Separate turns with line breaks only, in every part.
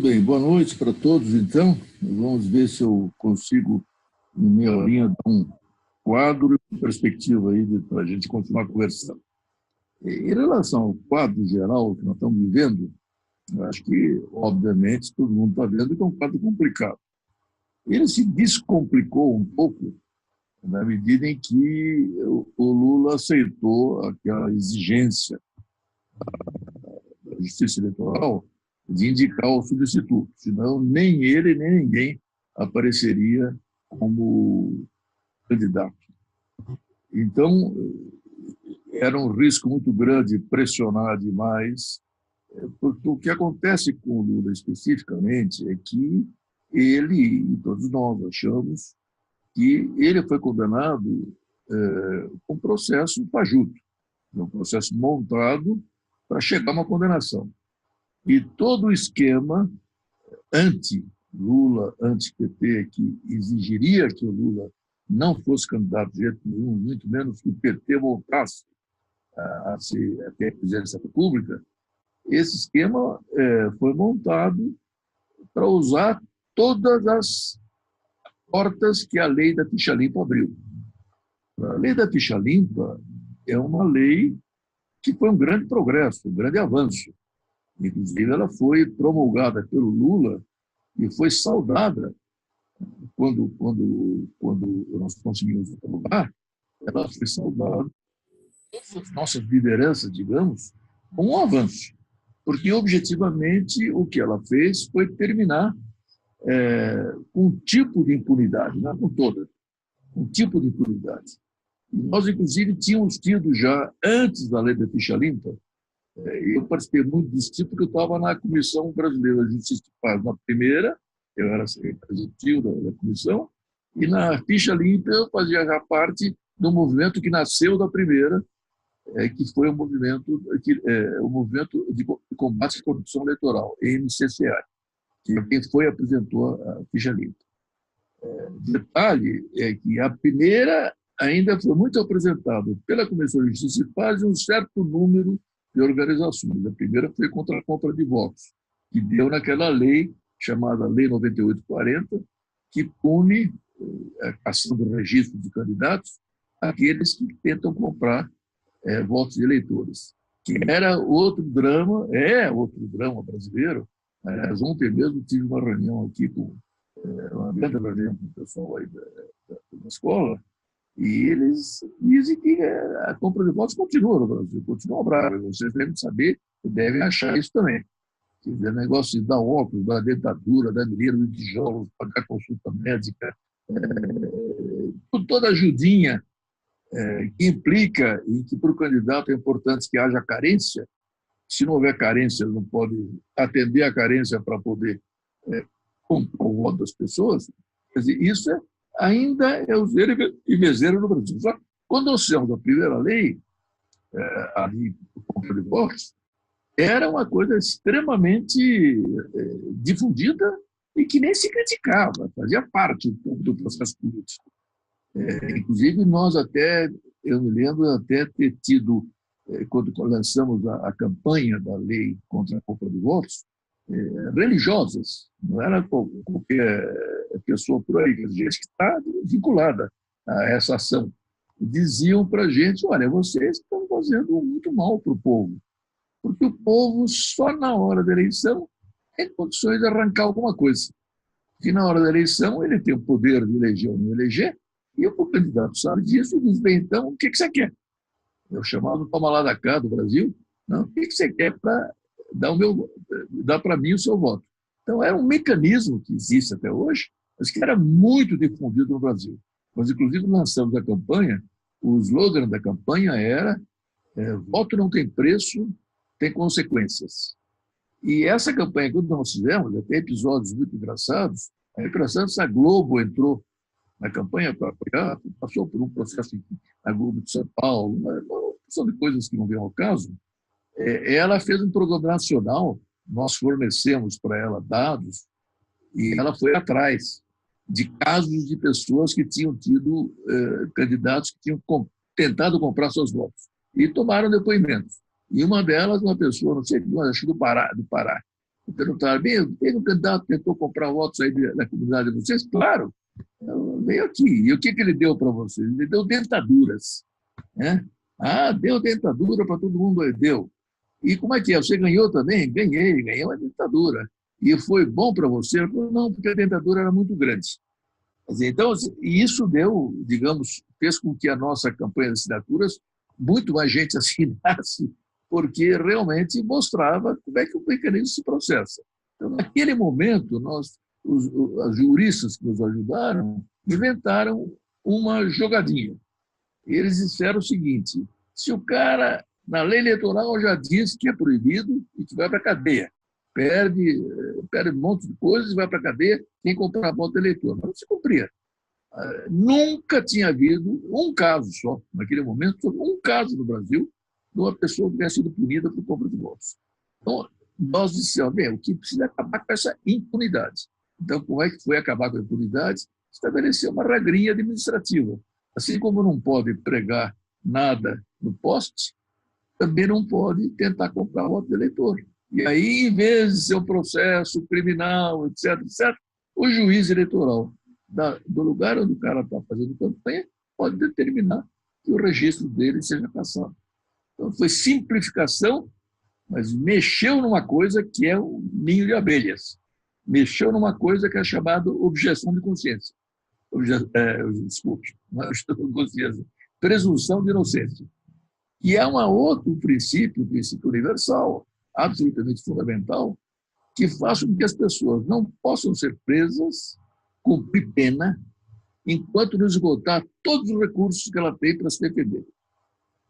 Bem, boa noite para todos, então. Vamos ver se eu consigo, em meia horinha, dar um quadro e perspectiva aí para a gente continuar conversando. Em relação ao quadro geral que nós estamos vivendo, eu acho que, obviamente, todo mundo está vendo que é um quadro complicado. Ele se descomplicou um pouco na medida em que o Lula aceitou aquela exigência da Justiça Eleitoral de indicar o substituto, senão nem ele nem ninguém apareceria como candidato. Então, era um risco muito grande pressionar demais, porque o que acontece com o Lula especificamente é que ele, e todos nós achamos, que ele foi condenado com um processo fajuto, um processo montado para chegar a uma condenação. E todo o esquema anti-Lula, anti-PT, que exigiria que o Lula não fosse candidato de jeito nenhum, muito menos que o PT voltasse a ser até a presidência da República, esse esquema foi montado para usar todas as portas que a lei da ficha limpa abriu. A lei da ficha limpa é uma lei que foi um grande progresso, um grande avanço. Inclusive, ela foi promulgada pelo Lula e foi saudada quando nós conseguimos aprovar, ela foi saudada, todas as nossas lideranças, digamos, com um avanço. Porque, objetivamente, o que ela fez foi terminar com um tipo de impunidade, não com toda, um tipo de impunidade. E nós, inclusive, tínhamos tido já, antes da lei da ficha limpa, eu participei muito desse tipo, porque eu estava na Comissão Brasileira de Justiça e Paz, na primeira, eu era secretário executivo da comissão, e na ficha limpa eu fazia já parte do movimento que nasceu da primeira, que foi o movimento de combate à corrupção eleitoral, MCCA, que é quem foi apresentou a ficha limpa. Detalhe é que a primeira ainda foi muito apresentada pela Comissão de Justiça e Paz e um certo número de organizações. A primeira foi contra a compra de votos, que deu naquela lei chamada Lei 9840, que pune a cação do registro de candidatos aqueles que tentam comprar votos de eleitores, que era outro drama, outro drama brasileiro. Ontem mesmo tive uma reunião aqui uma grande reunião com o pessoal aí da escola, e eles dizem que a compra de votos continua no Brasil, continua brava. Vocês devem saber e devem achar isso também. Quer dizer, negócio de dar óculos, da dentadura, da mineira de tijolos, pagar consulta médica, toda ajudinha que implica em que para o candidato é importante que haja carência. Se não houver carência, ele não pode atender a carência para poder comprar o voto das pessoas. Quer dizer, isso ainda é o zero e vezeiro no Brasil. Só que quando nós fizemos a primeira lei, ali, compra de votos, era uma coisa extremamente difundida e que nem se criticava, fazia parte do processo político. Inclusive, eu me lembro até ter tido, quando lançamos a campanha da lei contra a compra de votos, religiosas, não era qualquer pessoa por aí, gente que está vinculada a essa ação. Diziam para a gente, olha, vocês estão fazendo muito mal para o povo, porque o povo só na hora da eleição tem condições de arrancar alguma coisa. Porque na hora da eleição ele tem o poder de eleger ou não eleger, e o candidato sabe disso e diz, bem, então, o que você quer? É o chamado toma lá da cá do Brasil. Não, o que você quer para dar para mim o seu voto? Então, é um mecanismo que existe até hoje, mas que era muito difundido no Brasil. Nós, inclusive, lançamos a campanha, o slogan da campanha era voto não tem preço, tem consequências. E essa campanha, quando nós fizemos, até episódios muito engraçados, a Globo entrou na campanha para apoiar, passou por um processo na Globo de São Paulo, uma porção de coisas que não vêm ao caso. Ela fez um programa nacional, nós fornecemos para ela dados, e ela foi atrás de casos de pessoas que tinham tido candidatos que tinham tentado comprar seus votos, e tomaram depoimentos. E uma delas, uma pessoa, não sei, acho que do Pará, Perguntaram, bem, teve um candidato que tentou comprar votos aí da comunidade de vocês? Claro, veio aqui. E o que ele deu para vocês? Ele deu dentaduras. Né? Ah, deu dentadura para todo mundo, deu. E como é que é? Você ganhou também? Ganhei uma dentadura. E foi bom para você? Ele falou, não, porque a dentadura era muito grande. Então, isso deu, digamos, fez com que a nossa campanha de assinaturas, muito mais gente assinasse, porque realmente mostrava como é que o mecanismo se processa. Então, naquele momento, os juristas que nos ajudaram inventaram uma jogadinha. Eles disseram o seguinte: se o cara, na lei eleitoral, já diz que é proibido e que vai para a cadeia, perde um monte de coisas e vai para a cadeia, quem comprar voto eleitor. Mas não se cumpria. Nunca tinha havido um caso só, naquele momento, um caso no Brasil de uma pessoa que tenha sido punida por compra de votos. Então, nós dissemos, bem, o que precisa acabar com essa impunidade. Então, como é que foi acabar com a impunidade? Estabelecer uma regrinha administrativa. Assim como não pode pregar nada no poste, também não pode tentar comprar voto de eleitor. E aí, em vez de ser um processo criminal, etc., o juiz eleitoral do lugar onde o cara está fazendo campanha pode determinar que o registro dele seja cassado. Então, foi simplificação, mas mexeu numa coisa que é o ninho de abelhas. Mexeu numa coisa que é chamada objeção de consciência. Desculpe, não é objeção de consciência. Presunção de inocência. E é um outro princípio universal, absolutamente fundamental, que faz com que as pessoas não possam ser presas, cumprir pena, enquanto não esgotar todos os recursos que ela tem para se defender.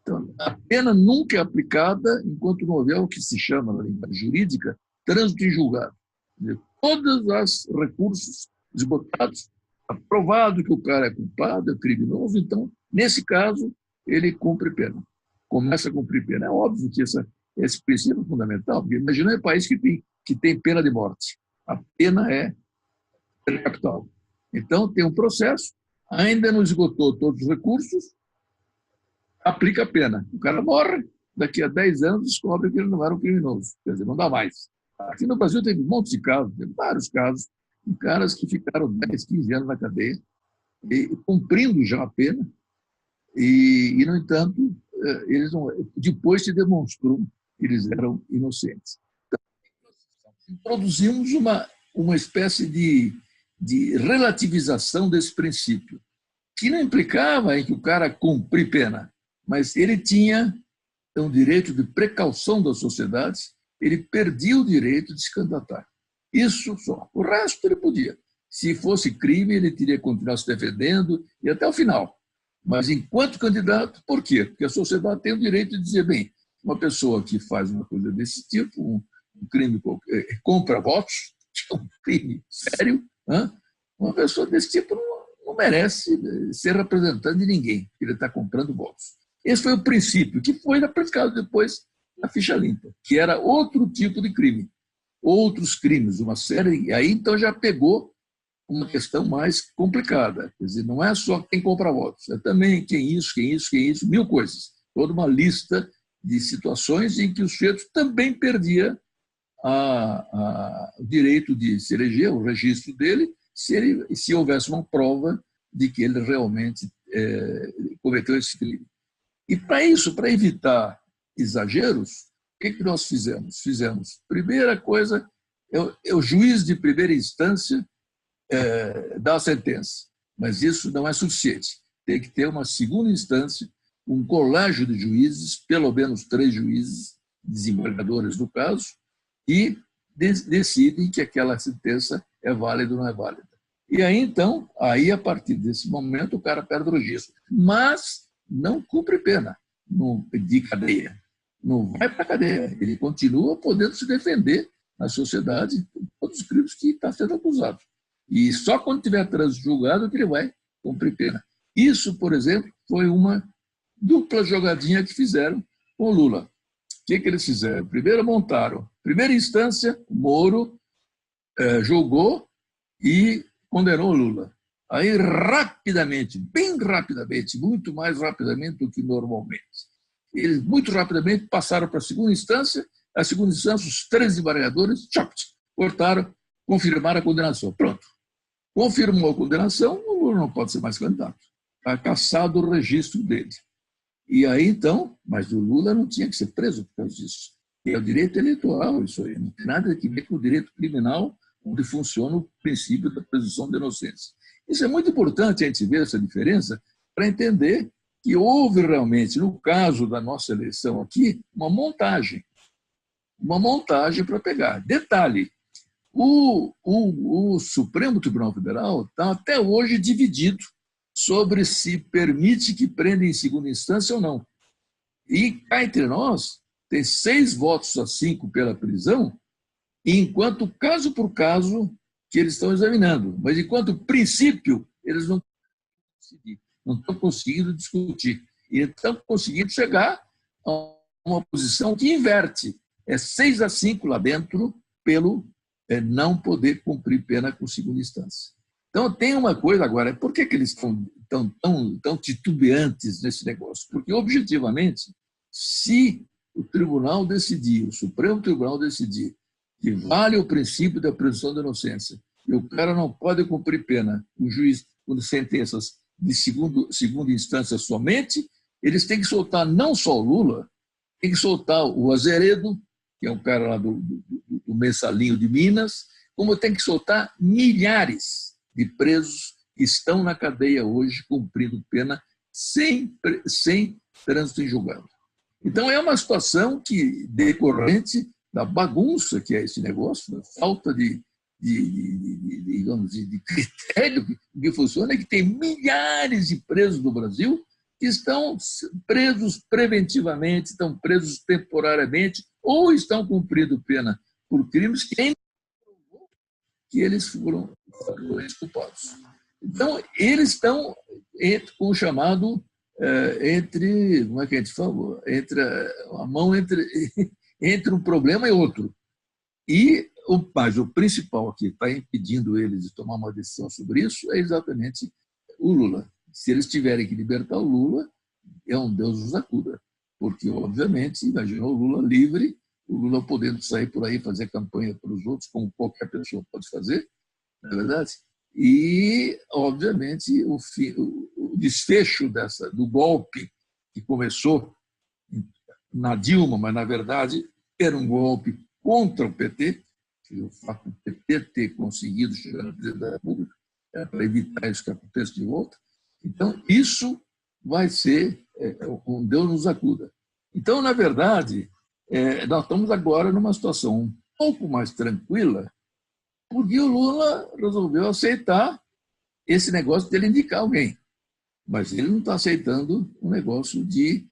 Então, a pena nunca é aplicada enquanto não houver o que se chama, na linguagem jurídica, trânsito em julgado. Todos os recursos esgotados, aprovado que o cara é culpado, é criminoso, então, nesse caso, ele cumpre pena. Começa a cumprir pena. É óbvio que esse princípio é fundamental, porque imagina um país que tem pena de morte. A pena é capital. Então, tem um processo, ainda não esgotou todos os recursos, aplica a pena. O cara morre, daqui a 10 anos descobre que ele não era um criminoso. Quer dizer, não dá mais. Aqui no Brasil teve um monte de casos, teve vários casos, de caras que ficaram 10, 15 anos na cadeia, cumprindo já a pena, e no entanto, eles não, depois se demonstrou que eles eram inocentes. Então, introduzimos uma espécie de relativização desse princípio, que não implicava em que o cara cumprir pena, mas ele tinha um direito de precaução das sociedades, ele perdia o direito de se candidatar. Isso só. O resto ele podia. Se fosse crime, ele teria que continuar se defendendo e até o final. Mas enquanto candidato, por quê? Porque a sociedade tem o direito de dizer, bem, uma pessoa que faz uma coisa desse tipo, um crime, compra votos, que é um crime sério, uma pessoa desse tipo não merece ser representante de ninguém, ele está comprando votos. Esse foi o princípio, que foi aplicado depois na ficha limpa, que era outro tipo de crime, outros crimes, uma série, e aí então já pegou uma questão mais complicada, quer dizer, não é só quem compra votos, é também quem isso, mil coisas, toda uma lista de situações em que o sujeito também perdia o direito de se eleger, o registro dele, se houvesse uma prova de que ele realmente cometeu esse crime. E para isso, para evitar exageros, o que nós fizemos? Primeira coisa, o juiz de primeira instância dá a sentença, mas isso não é suficiente. Tem que ter uma segunda instância, um colégio de juízes, pelo menos 3 juízes, desembargadores no caso, e decidem que aquela sentença é válida ou não é válida. E aí, então, a partir desse momento, o cara perde o registro. Mas não cumpre pena de cadeia. Não vai para a cadeia. Ele continua podendo se defender na sociedade de todos os crimes que está sendo acusado. E só quando tiver trânsito julgado que ele vai cumprir pena. Isso, por exemplo, foi uma dupla jogadinha que fizeram com o Lula. O que eles fizeram? Primeiro montaram, primeira instância, o Moro julgou e condenou o Lula. Aí, rapidamente, bem rapidamente, muito mais rapidamente do que normalmente, eles muito rapidamente passaram para a segunda instância A segunda instância, os 13 desembargadores, cortaram, confirmaram a condenação. Pronto. Confirmou a condenação, o Lula não pode ser mais candidato. Está cassado o registro dele. E aí, então, mas o Lula não tinha que ser preso por causa disso. É o direito eleitoral, isso aí. Não tem nada a ver com o direito criminal, onde funciona o princípio da presunção de inocência. Isso é muito importante a gente ver essa diferença para entender que houve realmente, no caso da nossa eleição aqui, uma montagem para pegar. Detalhe, o Supremo Tribunal Federal está até hoje dividido sobre se permite que prenda em segunda instância ou não. E cá entre nós, tem 6 votos a 5 pela prisão, enquanto caso por caso que eles estão examinando. Mas enquanto princípio, eles não estão conseguindo discutir. E estão conseguindo chegar a uma posição que inverte. É 6 a 5 lá dentro pelo não poder cumprir pena com segunda instância. Então, tem uma coisa agora, por que eles estão tão titubeantes nesse negócio? Porque, objetivamente, se o tribunal decidir, o Supremo Tribunal decidir que vale o princípio da presunção da inocência e o cara não pode cumprir pena, o juiz, com sentenças de segunda instância somente, eles têm que soltar não só o Lula, tem que soltar o Azeredo, que é um cara lá do Mensalinho de Minas, como tem que soltar milhares de presos que estão na cadeia hoje cumprindo pena sem trânsito em julgado. Então, é uma situação que decorrente da bagunça que é esse negócio, da falta de critério que funciona, é que tem milhares de presos no Brasil que estão presos preventivamente, estão presos temporariamente ou estão cumprindo pena por crimes que eles foram culpados. Então, eles estão com o chamado como é que a gente falou? A mão entre um problema e outro. Mas o principal aqui está impedindo eles de tomar uma decisão sobre isso é exatamente o Lula. Se eles tiverem que libertar o Lula, é um Deus os acuda. Porque, obviamente, imaginou o Lula livre, o Lula podendo sair por aí fazer campanha para os outros, como qualquer pessoa pode fazer, não é verdade? E, obviamente, o desfecho do golpe que começou na Dilma, mas, na verdade, era um golpe contra o PT, o fato do PT ter conseguido chegar na presidência da República, para evitar isso que aconteça de volta. Então, isso vai ser um Deus nos acuda. Então, na verdade, nós estamos agora numa situação um pouco mais tranquila, porque o Lula resolveu aceitar esse negócio dele indicar alguém. Mas ele não está aceitando um negócio de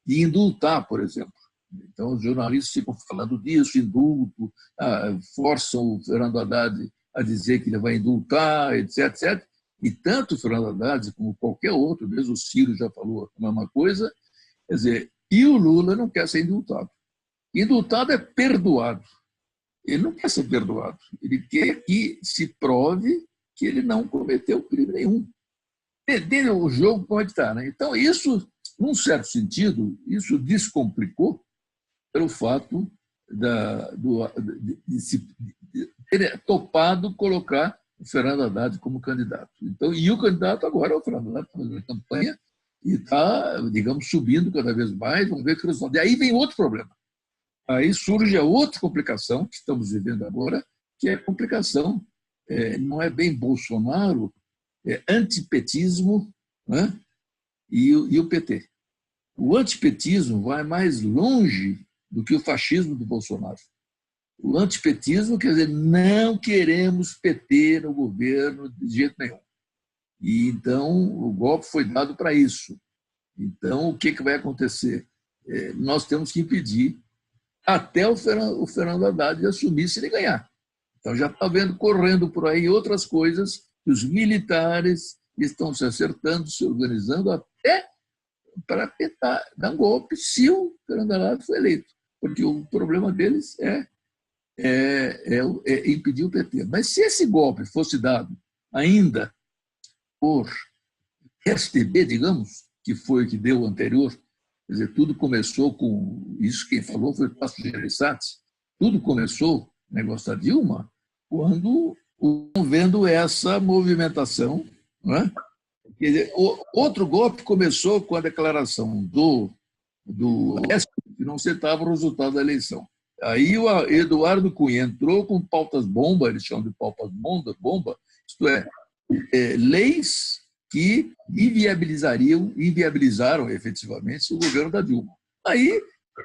indultar, por exemplo. Então, os jornalistas ficam falando disso, indulto, forçam o Fernando Haddad a dizer que ele vai indultar, etc, etc. E tanto o Fernando Haddad como qualquer outro, mesmo o Ciro já falou a mesma coisa, quer dizer, e o Lula não quer ser indultado. Indultado é perdoado. Ele não quer ser perdoado. Ele quer que se prove que ele não cometeu crime nenhum. Entendeu o jogo como é que está, né? Então, isso, num certo sentido, isso descomplicou pelo fato de ter topado colocar o Fernando Haddad como candidato. Então, e o candidato agora é o Fernando Haddad, fazendo a campanha e está, digamos, subindo cada vez mais. Vamos ver o que resulta. E aí vem outro problema. Aí surge a outra complicação que estamos vivendo agora, que é a complicação, não é bem Bolsonaro, é antipetismo, né? e o PT. O antipetismo vai mais longe do que o fascismo do Bolsonaro. O antipetismo quer dizer, não queremos PT no governo de jeito nenhum. E então o golpe foi dado para isso. Então o que vai acontecer? Nós temos que impedir até o Fernando Haddad assumir se ele ganhar. Então já está vendo correndo por aí outras coisas que os militares estão se acertando, se organizando até para tentar dar um golpe se o Fernando Haddad for eleito. Porque o problema deles é impedir o PT. Mas se esse golpe fosse dado ainda por STB, digamos, que foi o que deu o anterior, Quer dizer, tudo começou com isso, quem falou foi o Tasso Gereissati. Tudo começou, o negócio da Dilma, quando vendo essa movimentação, não é? Quer dizer, outro golpe começou com a declaração do Aécio, que não aceitava o resultado da eleição. Aí o Eduardo Cunha entrou com pautas bomba, eles chamam de pautas bomba, isto é, leis que inviabilizaram efetivamente o governo da Dilma. Aí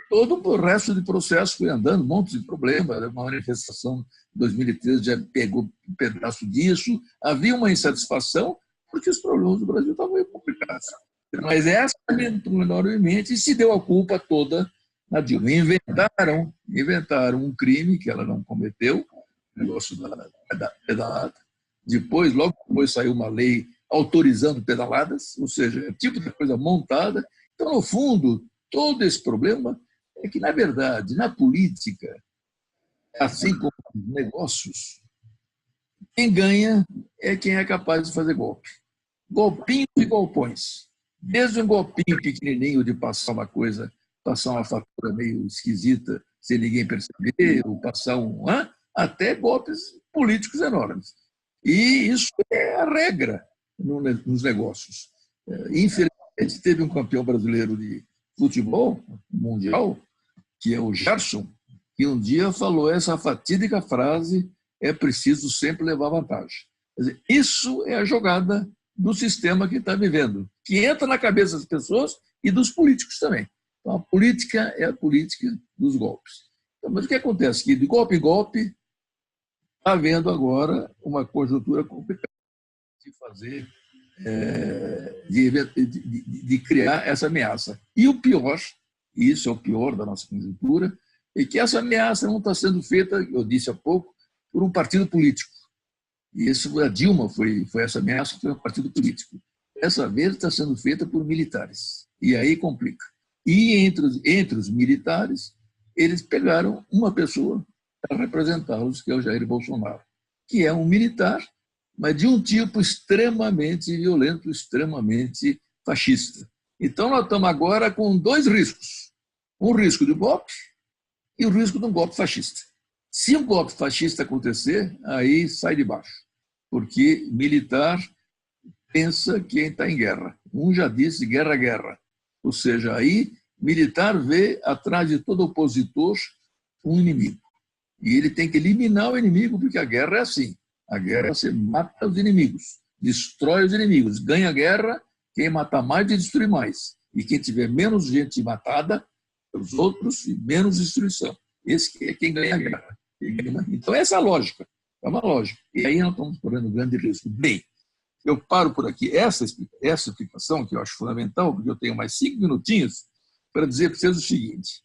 todo o resto do processo foi andando, um monte de problemas, uma manifestação em 2013 já pegou um pedaço disso, havia uma insatisfação porque os problemas do Brasil estavam meio complicados. Mas essa, enormemente, se deu a culpa toda na Dilma. Inventaram um crime que ela não cometeu, o negócio da pedalada. Logo depois saiu uma lei autorizando pedaladas, ou seja, é tipo de coisa montada. Então, no fundo, todo esse problema é que, na verdade, na política, assim como nos negócios, quem ganha é quem é capaz de fazer golpe. Golpinhos e golpões. Desde um golpinho pequenininho de passar uma coisa, passar uma fatura meio esquisita, sem ninguém perceber, ou passar até golpes políticos enormes. E isso é a regra nos negócios. Infelizmente, teve um campeão brasileiro de futebol mundial, que é o Gerson, que um dia falou essa fatídica frase: é preciso sempre levar vantagem. Quer dizer, isso é a jogada do sistema que está vivendo, que entra na cabeça das pessoas e dos políticos também. Então, a política é a política dos golpes. Então, mas o que acontece? Que de golpe em golpe está havendo agora uma conjuntura complicada de fazer, de criar essa ameaça. E o pior, e isso é o pior da nossa conjuntura, é que essa ameaça não está sendo feita, eu disse há pouco, por um partido político. E isso, a Dilma foi essa ameaça, foi um partido político. Essa vez está sendo feita por militares. E aí complica. E entre os militares, eles pegaram uma pessoa para representá-los, que é o Jair Bolsonaro, que é um militar, mas de um tipo extremamente violento, extremamente fascista. Então, nós estamos agora com dois riscos. Um risco de golpe e o risco de um golpe fascista. Se um golpe fascista acontecer, aí sai de baixo, porque militar pensa quem está em guerra. Um já disse guerra, guerra. Ou seja, aí militar vê atrás de todo opositor um inimigo. E ele tem que eliminar o inimigo, porque a guerra é assim. A guerra você mata os inimigos, destrói os inimigos. Ganha a guerra quem matar mais e destruir mais. E quem tiver menos gente matada, os outros, e menos destruição. Esse é quem ganha a guerra. Então, essa é a lógica. É uma lógica. E aí nós estamos correndo grande risco. Bem, eu paro por aqui. Essa explicação, que eu acho fundamental, porque eu tenho mais 5 minutinhos para dizer para vocês o seguinte: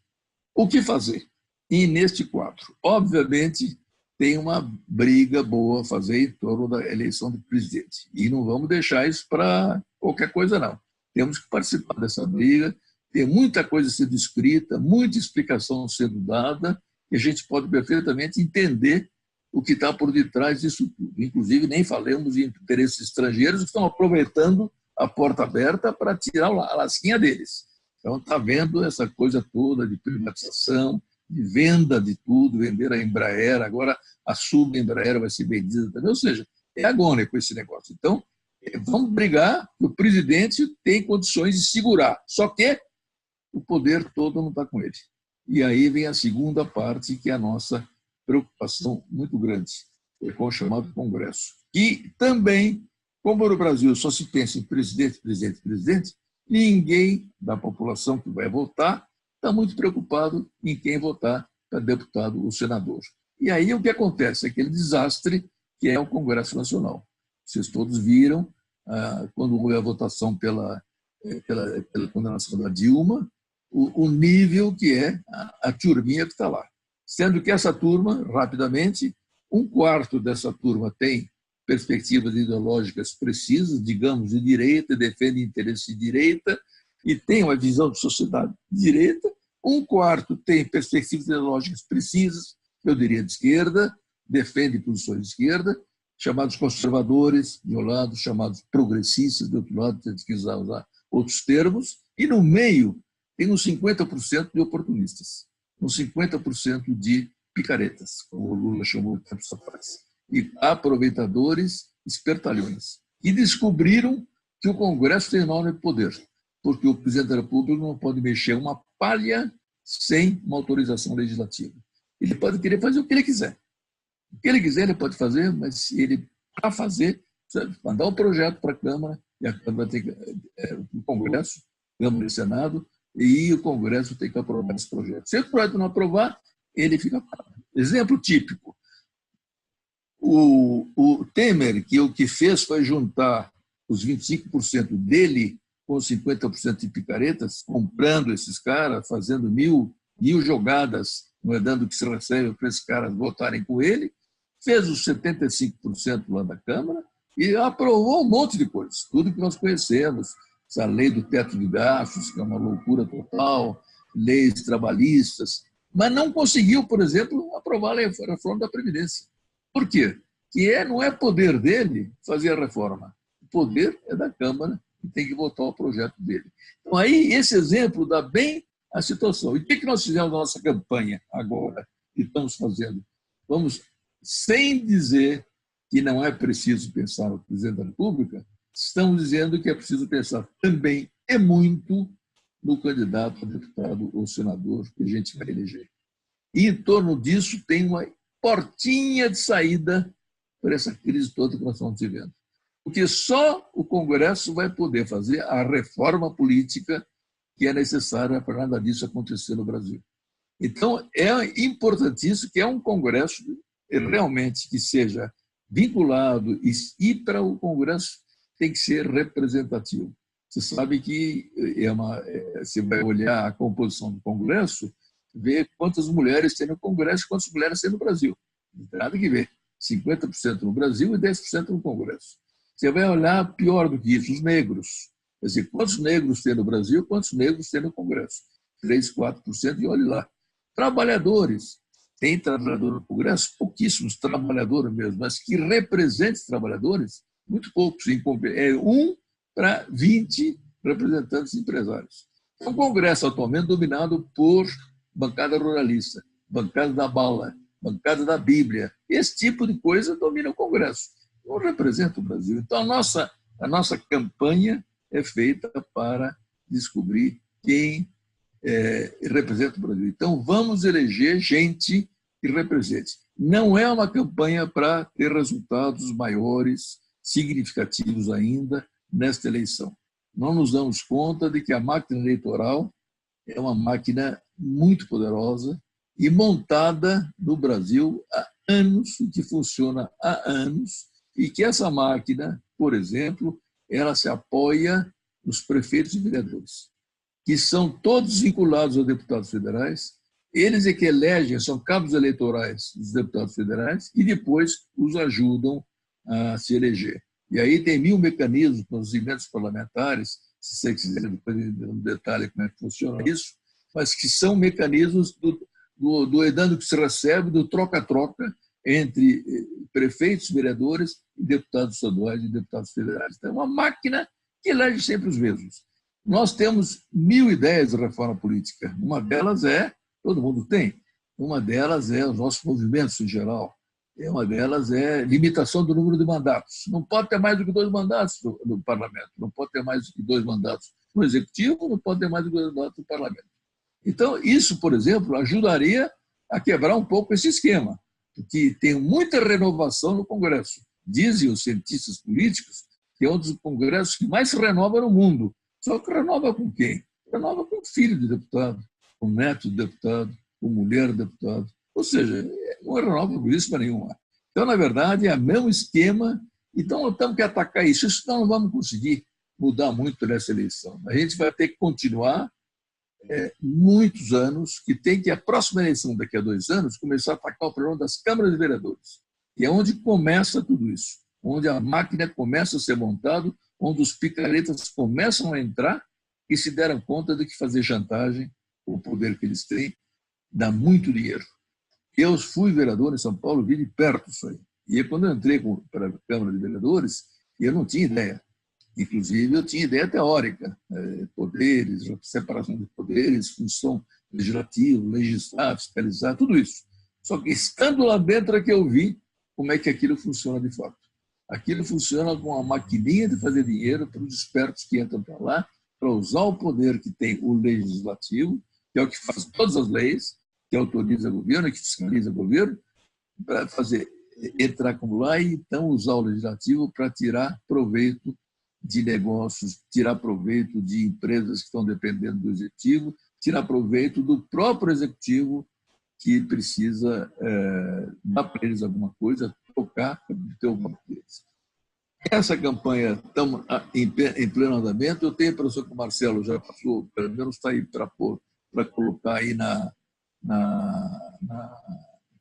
o que fazer? E neste quadro, obviamente, tem uma briga boa a fazer em torno da eleição do presidente. E não vamos deixar isso para qualquer coisa, não. Temos que participar dessa briga. Tem muita coisa sendo escrita, muita explicação sendo dada, e a gente pode perfeitamente entender o que está por detrás disso tudo. Inclusive, nem falamos em interesses estrangeiros que estão aproveitando a porta aberta para tirar a lasquinha deles. Então, está vendo essa coisa toda de privatização, de venda de tudo, vender a Embraer, agora a Embraer vai ser vendida também, ou seja, é agônico esse negócio. Então, vamos brigar, que o presidente tem condições de segurar, só que o poder todo não está com ele. E aí vem a segunda parte, que é a nossa preocupação muito grande, com o chamado Congresso. E também, como no Brasil só se pensa em presidente, presidente, presidente, ninguém da população que vai votar está muito preocupado em quem votar para deputado ou senador. E aí o que acontece? Aquele desastre que é o Congresso Nacional. Vocês todos viram, quando houve a votação pela condenação da Dilma, o nível que é a turminha que está lá. Sendo que essa turma, rapidamente, 1/4 dessa turma tem perspectivas ideológicas precisas, digamos, de direita, defende interesses de direita e tem uma visão de sociedade de direita. 1/4 tem perspectivas ideológicas precisas, eu diria de esquerda, defende posições de esquerda, chamados conservadores, de um lado, chamados progressistas, do outro lado, tem que usar outros termos, e no meio tem uns 50% de oportunistas, uns 50% de picaretas, como o Lula chamou de tempos atrás, e aproveitadores espertalhões, que descobriram que o Congresso tem enorme poder, porque o presidente da República não pode mexer uma palha sem uma autorização legislativa. Ele pode querer fazer o que ele quiser. O que ele quiser, ele pode fazer, mas ele, para fazer, precisa mandar um projeto para a Câmara, e a Câmara tem que, o Congresso, Câmara e Senado, e o Congresso tem que aprovar esse projeto. Se o projeto não aprovar, ele fica parado. Exemplo típico. O Temer, que o que fez foi juntar os 25% dele com os 50% de picaretas, comprando esses caras, fazendo mil jogadas, não é dando o que se recebe para esses caras votarem com ele, fez os 75% lá da Câmara e aprovou um monte de coisas, tudo que nós conhecemos, essa lei do teto de gastos, que é uma loucura total, leis trabalhistas, mas não conseguiu, por exemplo, aprovar a reforma da Previdência. Por quê? Que não é poder dele fazer a reforma, o poder é da Câmara e tem que votar o projeto dele. Então, aí, esse exemplo dá bem a situação. E o que nós fizemos na nossa campanha agora, que estamos fazendo? Vamos, sem dizer que não é preciso pensar no presidente da República, estamos dizendo que é preciso pensar também e muito no candidato a deputado ou senador que a gente vai eleger. E, em torno disso, tem uma portinha de saída para essa crise toda que nós estamos vivendo. Porque só o Congresso vai poder fazer a reforma política que é necessária para nada disso acontecer no Brasil. Então, é importantíssimo que é um Congresso realmente que seja vinculado e para o Congresso tem que ser representativo. Você sabe que você vai olhar a composição do Congresso, ver quantas mulheres tem no Congresso e quantas mulheres tem no Brasil. Não tem nada que ver. 50% no Brasil e 10% no Congresso. Você vai olhar pior do que isso, os negros. Quer dizer, quantos negros tem no Brasil, quantos negros tem no Congresso? 3%, 4% e olhe lá. Trabalhadores. Tem trabalhador no Congresso? Pouquíssimos trabalhadores mesmo, mas que representem trabalhadores, muito poucos. É 1 para 20 representantes empresários. É um Congresso atualmente dominado por bancada ruralista, bancada da bala, bancada da Bíblia. Esse tipo de coisa domina o Congresso. Não representa o Brasil. Então, a nossa campanha é feita para descobrir quem representa o Brasil. Então, vamos eleger gente que represente. Não é uma campanha para ter resultados maiores, significativos ainda, nesta eleição. Nós nos damos conta de que a máquina eleitoral é uma máquina muito poderosa e montada no Brasil há anos, que funciona há anos, e que essa máquina, por exemplo, ela se apoia nos prefeitos e vereadores, que são todos vinculados aos deputados federais. Eles é que elegem, são cabos eleitorais dos deputados federais e depois os ajudam a se eleger. E aí tem 1000 mecanismos para os emendas parlamentares, se você quiser depois um detalhe como é que funciona isso, mas que são mecanismos do edando que se recebe, do troca-troca entre prefeitos, vereadores, e deputados estaduais e deputados federais. Então, é uma máquina que elege sempre os mesmos. Nós temos 1000 ideias de reforma política. Uma delas todo mundo tem, uma delas é os nossos movimentos em geral. Uma delas é limitação do número de mandatos. Não pode ter mais do que 2 mandatos no parlamento, não pode ter mais do que 2 mandatos no executivo, não pode ter mais do que 2 mandatos no parlamento. Então, isso, por exemplo, ajudaria a quebrar um pouco esse esquema, porque tem muita renovação no Congresso. Dizem os cientistas políticos que é um dos congressos que mais se renova no mundo. Só que renova com quem? Renova com filho de deputado, com neto de deputado, com mulher de deputado. Ou seja, não renova por isso para nenhuma. Então, na verdade, é o mesmo esquema. Então, nós temos que atacar isso. Isso nós não vamos conseguir mudar muito nessa eleição. A gente vai ter que continuar muitos anos, que tem que, a próxima eleição, daqui a 2 anos, começar a atacar o problema das câmaras de vereadores. E é onde começa tudo isso, onde a máquina começa a ser montada, onde os picaretas começam a entrar e se deram conta de que fazer chantagem, o poder que eles têm, dá muito dinheiro. Eu fui vereador em São Paulo, vi de perto isso aí. E quando eu entrei para a Câmara de Vereadores, eu não tinha ideia. Inclusive, eu tinha ideia teórica, poderes, separação de poderes, função legislativa, legislar, fiscalizar, tudo isso. Só que estando lá dentro é que eu vi como é que aquilo funciona de fato. Aquilo funciona com uma maquininha de fazer dinheiro para os espertos que entram para lá, para usar o poder que tem o legislativo, que é o que faz todas as leis, que autoriza o governo, que fiscaliza o governo, para fazer entrar como lá e então usar o legislativo para tirar proveito de negócios, tirar proveito de empresas que estão dependendo do executivo, tirar proveito do próprio executivo que precisa dar para eles alguma coisa, tocar para ter alguma coisa. Essa campanha estamos em pleno andamento. Eu tenho a impressão que o Marcelo já passou, pelo menos está aí para colocar aí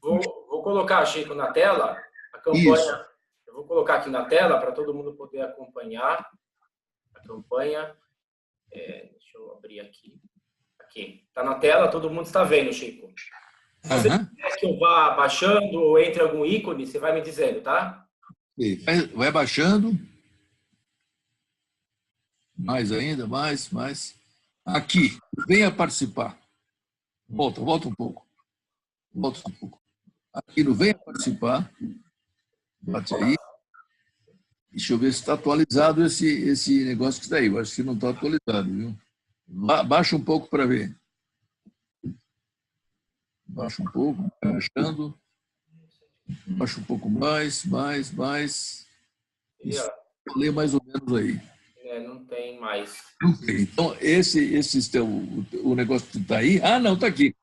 Vou colocar, Chico, na tela a campanha.
Isso.
Eu vou colocar aqui na tela para todo mundo poder acompanhar a campanha. Deixa eu abrir aqui. Aqui. Está na tela, todo mundo está vendo, Chico. Se você quiser que eu vá baixando ou entre algum ícone, você vai me dizendo, tá?
Vai baixando. Mais ainda, mais. Aqui, venha participar. Volta um pouco. Aqui no Venha Participar. Bate aí. Deixa eu ver se está atualizado esse negócio que está aí. Eu acho que não está atualizado, viu? Baixa um pouco para ver. Baixa um pouco, baixando. Baixa um pouco mais. Isso, lê mais ou menos aí.
Não tem mais.
Não tem. Então, o negócio que está aí. Ah, não, está aqui.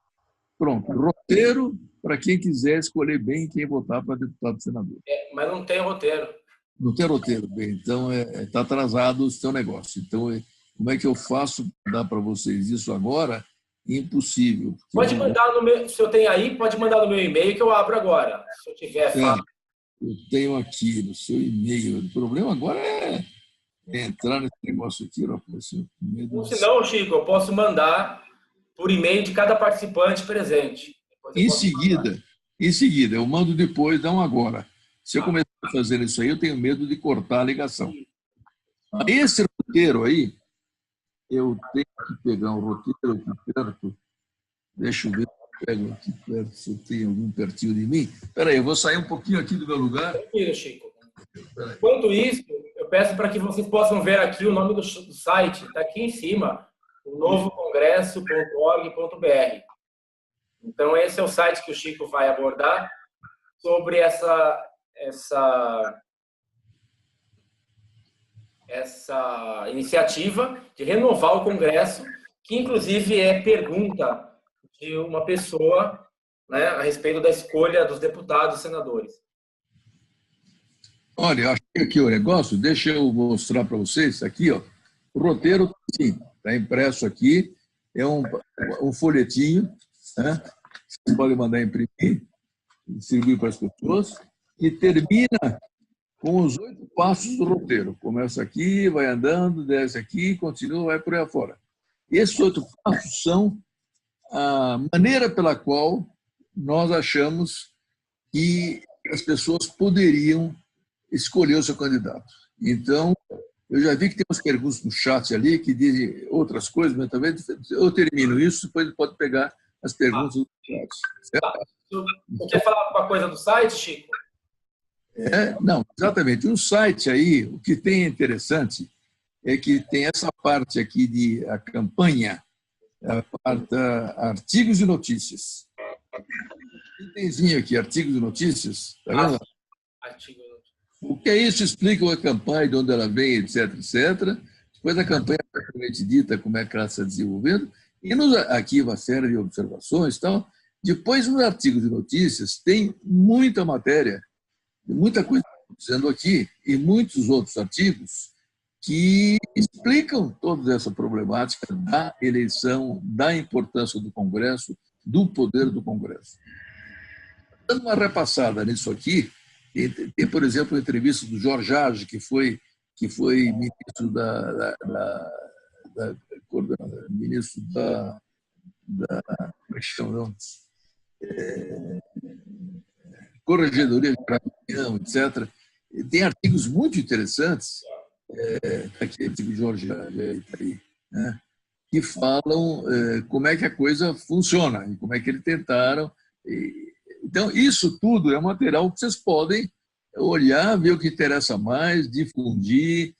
Pronto. Roteiro para quem quiser escolher bem quem votar para deputado e senador.
Mas não tem roteiro.
Não tem roteiro, bem. Então, está atrasado o seu negócio. Então, como é que eu faço para dar para vocês isso agora? Impossível.
Pode mandar no meu, se eu tenho aí, pode mandar no meu e-mail que eu abro agora. Se eu tiver fácil.
Eu tenho aqui no seu e-mail. O problema agora é entrar nesse negócio aqui.
Ou se não, Chico, eu posso mandar por e-mail de cada participante presente.
Em seguida, eu mando depois, não agora. Se eu começar a fazer isso aí, eu tenho medo de cortar a ligação. Esse roteiro aí, eu tenho que pegar um roteiro aqui perto. Deixa eu ver se eu pego aqui perto, se eu tenho algum pertinho de mim. Espera aí, eu vou sair um pouquinho aqui do meu lugar.
Tranquilo, Chico. Enquanto isso, eu peço para que vocês possam ver aqui o nome do site. Está aqui em cima, o novocongresso.org.br. Então, esse é o site que o Chico vai abordar sobre essa iniciativa de renovar o Congresso, que inclusive é pergunta de uma pessoa, né, a respeito da escolha dos deputados e senadores.
Olha, eu achei aqui o negócio, deixa eu mostrar para vocês aqui, ó. O roteiro, sim, está impresso aqui, é um folhetinho, né? Você pode mandar imprimir, distribuir para as pessoas, e termina com os 8 passos do roteiro. Começa aqui, vai andando, desce aqui, continua, vai por aí afora. Esses 8 passos são a maneira pela qual nós achamos que as pessoas poderiam escolher o seu candidato. Então, eu já vi que tem umas perguntas no chat ali que dizem outras coisas, mas talvez eu termino isso, depois pode pegar as perguntas do chat. Certo?
Você quer falar alguma coisa do site, Chico?
Não, exatamente. O site aí, o que tem interessante é que tem essa parte aqui de a campanha, a parte artigos e notícias. Itemzinho aqui, artigos e notícias, tá vendo?
Artigo.
O que é isso? Explica a campanha, de onde ela vem, etc, etc. Depois a campanha propriamente dita, como é que ela está desenvolvendo. E aqui uma série de observações e tal. Depois, nos artigos de notícias, tem muita matéria, muita coisa acontecendo aqui, e muitos outros artigos que explicam toda essa problemática da eleição, da importância do Congresso, do poder do Congresso. Dando uma repassada nisso aqui, tem, por exemplo, a entrevista do Jorge Arge, que foi ministro ministro como é que chama? Corregedoria de Caminhão, etc. Tem artigos muito interessantes aqui, artigo Jorge, aí, né? Que falam como é que a coisa funciona e como é que eles tentaram. Então, isso tudo é material que vocês podem olhar, ver o que interessa mais, difundir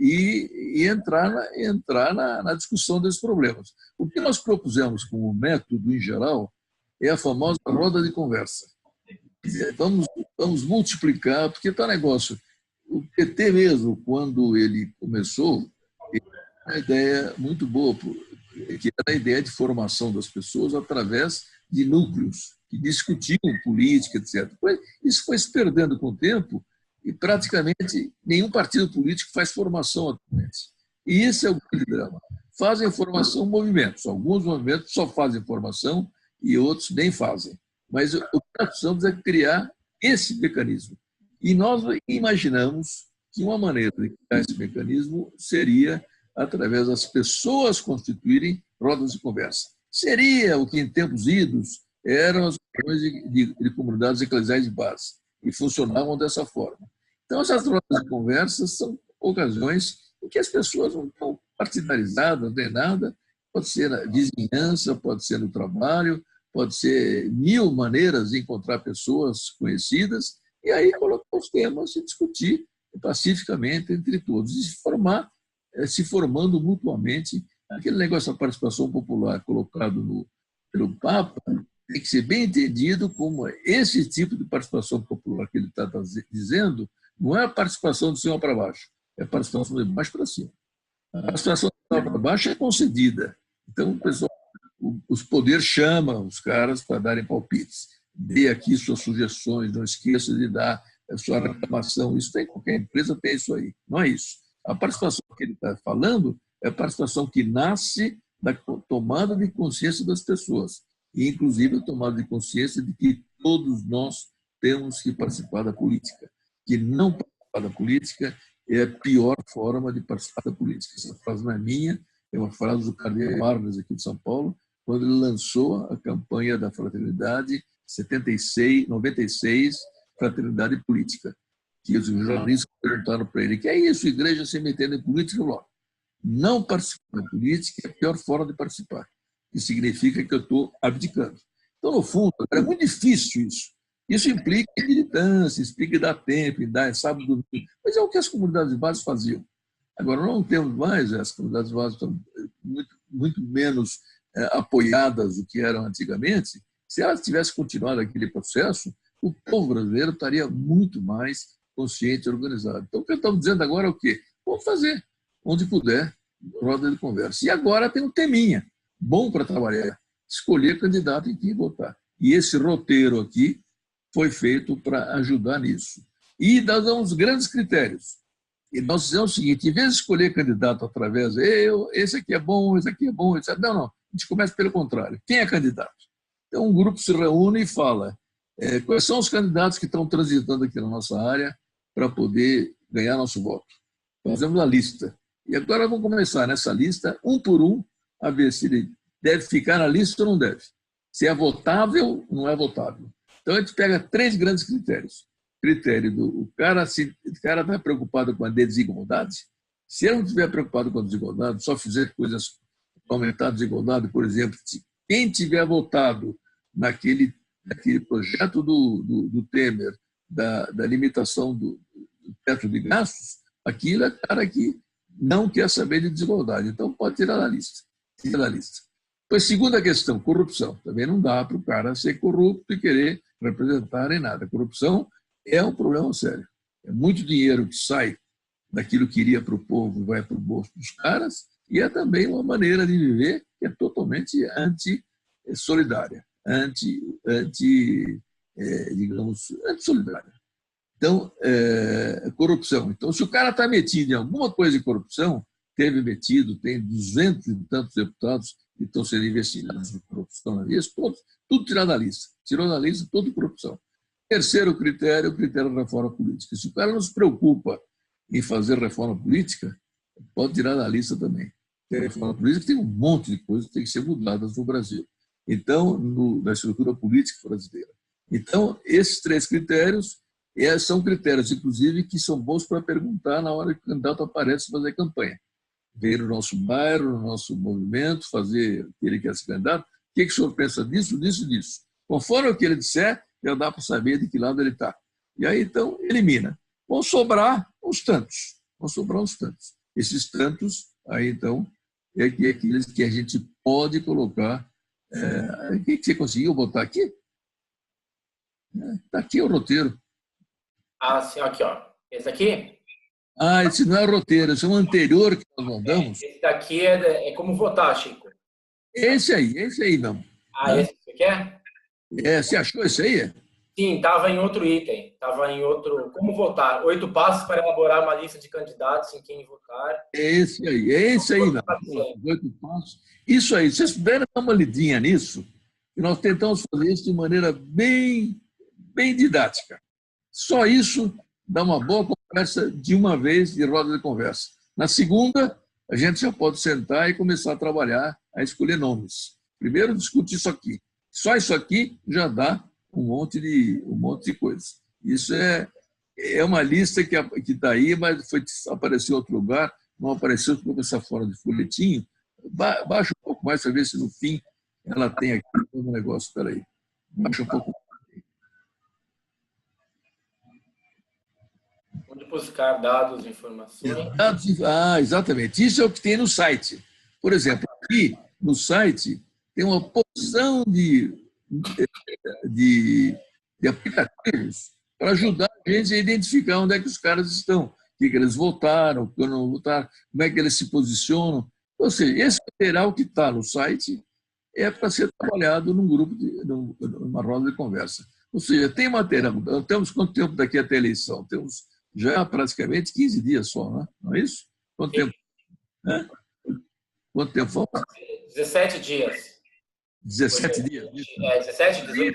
e entrar na discussão desses problemas. O que nós propusemos como método, em geral, é a famosa roda de conversa. Vamos multiplicar, porque está negócio. O PT mesmo, quando ele começou, ele tinha uma ideia muito boa, que era a ideia de formação das pessoas através de núcleos que discutiam política, etc. Isso foi se perdendo com o tempo e praticamente nenhum partido político faz formação atualmente. E esse é o grande drama. Fazem formação movimentos. Alguns movimentos só fazem formação e outros nem fazem. Mas o que nós precisamos é criar esse mecanismo. E nós imaginamos que uma maneira de criar esse mecanismo seria através das pessoas constituírem rodas de conversa. Seria o que, em tempos idos, eram as reuniões de comunidades eclesiais de base, e funcionavam dessa forma. Então, essas rodas de conversa são ocasiões em que as pessoas não estão partidarizadas nem nada, pode ser na vizinhança, pode ser no trabalho, pode ser mil maneiras de encontrar pessoas conhecidas, e aí colocar os temas e discutir pacificamente entre todos, e se formando mutuamente. Aquele negócio da participação popular colocado pelo Papa tem que ser bem entendido como esse tipo de participação popular que ele está dizendo não é a participação de cima para baixo, é a participação de baixo para cima. A participação de cima para baixo é concedida. Então, o pessoal, os poderes chamam os caras para darem palpites. Dê aqui suas sugestões, não esqueça de dar a sua reclamação. Isso tem, qualquer empresa tem isso aí. Não é isso. A participação que ele está falando é a participação que nasce da tomada de consciência das pessoas, e inclusive a tomada de consciência de que todos nós temos que participar da política, que não participar da política é a pior forma de participar da política. Essa frase não é minha, é uma frase do Cardeal Marques, aqui de São Paulo, quando ele lançou a campanha da Fraternidade 96, Fraternidade Política, que os jornalistas perguntaram para ele: que é isso, igreja se metendo em política? Não participar da política é a pior forma de participar. Isso significa que eu estou abdicando. Então, no fundo, é muito difícil isso. Isso implica militância, implica dar tempo, dar sábado, domingo. Mas é o que as comunidades de base faziam. Agora, não temos mais, as comunidades de base estão muito menos apoiadas do que eram antigamente. Se elas tivessem continuado aquele processo, o povo brasileiro estaria muito mais consciente e organizado. Então, o que estamos dizendo agora é o quê? Vamos fazer, onde puder, roda de conversa. E agora tem um teminha bom para trabalhar, escolher candidato em quem votar. E esse roteiro aqui foi feito para ajudar nisso. E nós damos grandes critérios. E nós fizemos o seguinte: em vez de escolher candidato através, esse aqui é bom, etc. Não, a gente começa pelo contrário. Quem é candidato? Então, um grupo se reúne e fala quais são os candidatos que estão transitando aqui na nossa área para poder ganhar nosso voto. Fazemos a lista. E agora vamos começar nessa lista, um por um, a ver se ele deve ficar na lista ou não deve. Se é votável ou não é votável. Então, a gente pega 3 grandes critérios. Critério do cara, se o cara está preocupado com a desigualdade, se ele não estiver preocupado com a desigualdade, só fizer coisas para aumentar a desigualdade, por exemplo, se quem tiver votado naquele projeto do Temer, da limitação do teto de gastos, aquilo é cara que não quer saber de desigualdade. Então, pode tirar da lista. Tira da lista. Pois, segunda questão, corrupção. Também não dá para o cara ser corrupto e querer representar em nada. Corrupção é um problema sério. É muito dinheiro que sai daquilo que iria para o povo e vai para o bolso dos caras, e é também uma maneira de viver que é totalmente antissolidária, digamos, antissolidária. Então, corrupção. Então, se o cara está metido em alguma coisa de corrupção, teve metido, tem 200 e tantos deputados que estão sendo investigados por corrupção na lista, tudo tirado da lista. Tirou da lista, toda corrupção. Terceiro critério, o critério da reforma política. Se o cara não se preocupa em fazer reforma política, pode tirar da lista também. A reforma política tem um monte de coisas que tem que ser mudadas no Brasil. Então, na estrutura política brasileira. Então, esses 3 critérios, são critérios, inclusive, que são bons para perguntar na hora que o candidato aparece fazer campanha. Ver o nosso bairro, o nosso movimento, fazer o que ele quer ser candidato. O que o senhor pensa disso, disso, disso? Conforme o que ele disser, já dá para saber de que lado ele está. E aí, então, elimina. Vão sobrar uns tantos. Esses tantos, aí, então, é aqueles que a gente pode colocar. O que você conseguiu botar aqui? Está aqui o roteiro.
Ah, sim, aqui, ó. Esse aqui?
Esse não é o roteiro, esse é o anterior que nós mandamos.
Esse daqui é como votar, Chico.
Esse aí mesmo.
Esse que você quer?
Você achou esse aí?
Sim, estava em outro item. Estava em outro. Como votar? 8 passos para elaborar uma lista de candidatos em quem votar.
Esse aí não. 8 passos. Isso aí, se vocês puderem dar uma lidinha nisso, e nós tentamos fazer isso de maneira bem didática. Só isso dá uma boa conversa de uma vez, de roda de conversa. Na segunda, a gente já pode sentar e começar a trabalhar, a escolher nomes. Primeiro, discute isso aqui. Só isso aqui já dá um monte de coisas. Isso é uma lista que está aí, mas apareceu em outro lugar, não apareceu, para começar fora de folhetinho. Baixa um pouco mais para ver se no fim ela tem aqui um negócio. Espera aí. Baixa um pouco mais.
Onde buscar dados, informações.
Exatamente. Isso é o que tem no site. Por exemplo, aqui no site tem uma porção de aplicativos para ajudar a gente a identificar onde é que os caras estão, o que eles votaram, o que não votaram, como é que eles se posicionam. Ou seja, esse material que está no site é para ser trabalhado num grupo, numa roda de conversa. Ou seja, tem material. Temos quanto tempo daqui até a eleição? Temos já praticamente 15 dias só, né? Não é isso? Quanto tempo? Quanto tempo vamos?
17 dias.
17 dias?
17, 18 dias.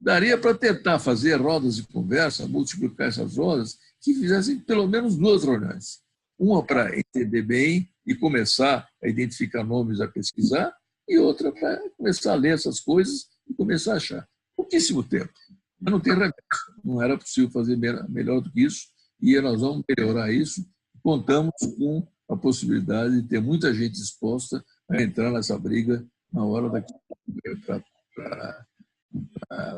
Daria para tentar fazer rodas de conversa, multiplicar essas rodas, que fizessem pelo menos 2 reuniões. Uma para entender bem e começar a identificar nomes, a pesquisar, e outra para começar a ler essas coisas e começar a achar. Pouquíssimo tempo. Mas não tem remédio. Não era possível fazer melhor do que isso, e nós vamos melhorar isso. Contamos com a possibilidade de ter muita gente disposta a entrar nessa briga na hora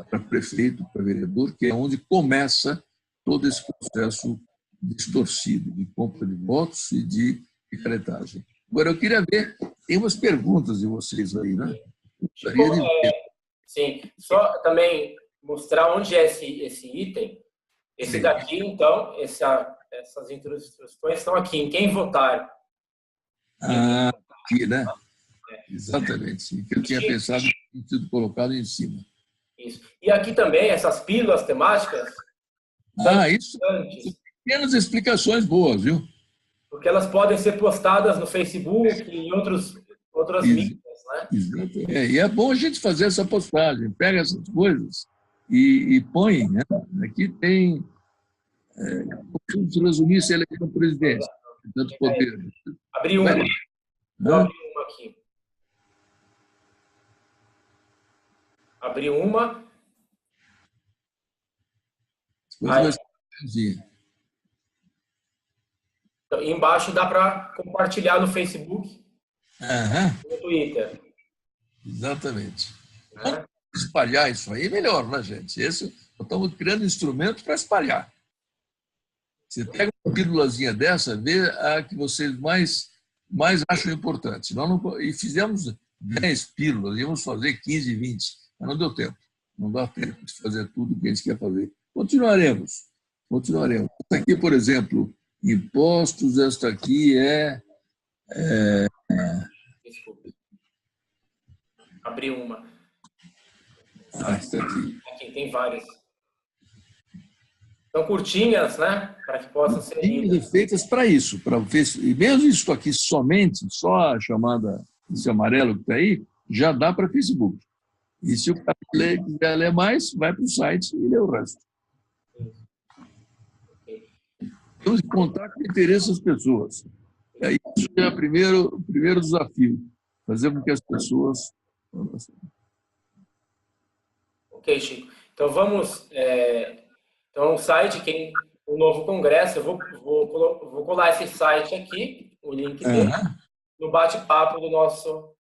para prefeito, para vereador, que é onde começa todo esse processo distorcido de compra de votos e de picaretagem. Agora, eu queria ver, tem umas perguntas de vocês aí, né?
Sim, só também mostrar onde é esse item. Esse daqui, então, essas instruções estão aqui, em quem votar.
Aqui, né? Exatamente. Eu tinha pensado que tinha sido colocado em cima.
Isso. E aqui também, essas pílulas temáticas.
Isso. Pequenas explicações boas, viu?
Porque elas podem ser postadas no Facebook e em outras mídias, né?
Exato. E é bom a gente fazer essa postagem. Pega essas coisas e põe, né? Aqui tem resumir se eleger um presidente, tanto poder.
Abri uma. Vou abrir uma aqui. Abri uma. Então, embaixo dá para compartilhar no Facebook, no Twitter.
Exatamente. Espalhar isso aí, melhor, né, gente? Nós estamos criando instrumentos para espalhar. Você pega uma pílulazinha dessa, vê a que vocês mais acham importante. E fizemos 10 pílulas, íamos fazer 15, 20, mas não deu tempo. Não dá tempo de fazer tudo que a gente quer fazer. Continuaremos. Esta aqui, por exemplo, impostos, esta aqui
Desculpe. Abri uma.
Esta aqui.
Aqui tem várias. São curtinhas, né? Para que possam ser lidas.
Feitas para isso. E mesmo isso aqui somente, só a chamada, esse amarelo que está aí, já dá para Facebook. E se o cara quiser ler mais, vai para o site e lê o resto. Temos que contar com o interesse das pessoas. E aí, isso é o primeiro desafio, fazer com que as pessoas...
Ok, Chico. Então, vamos... Então, o site, o novo congresso, eu vou colar esse site aqui, o link dele, no bate-papo do nosso...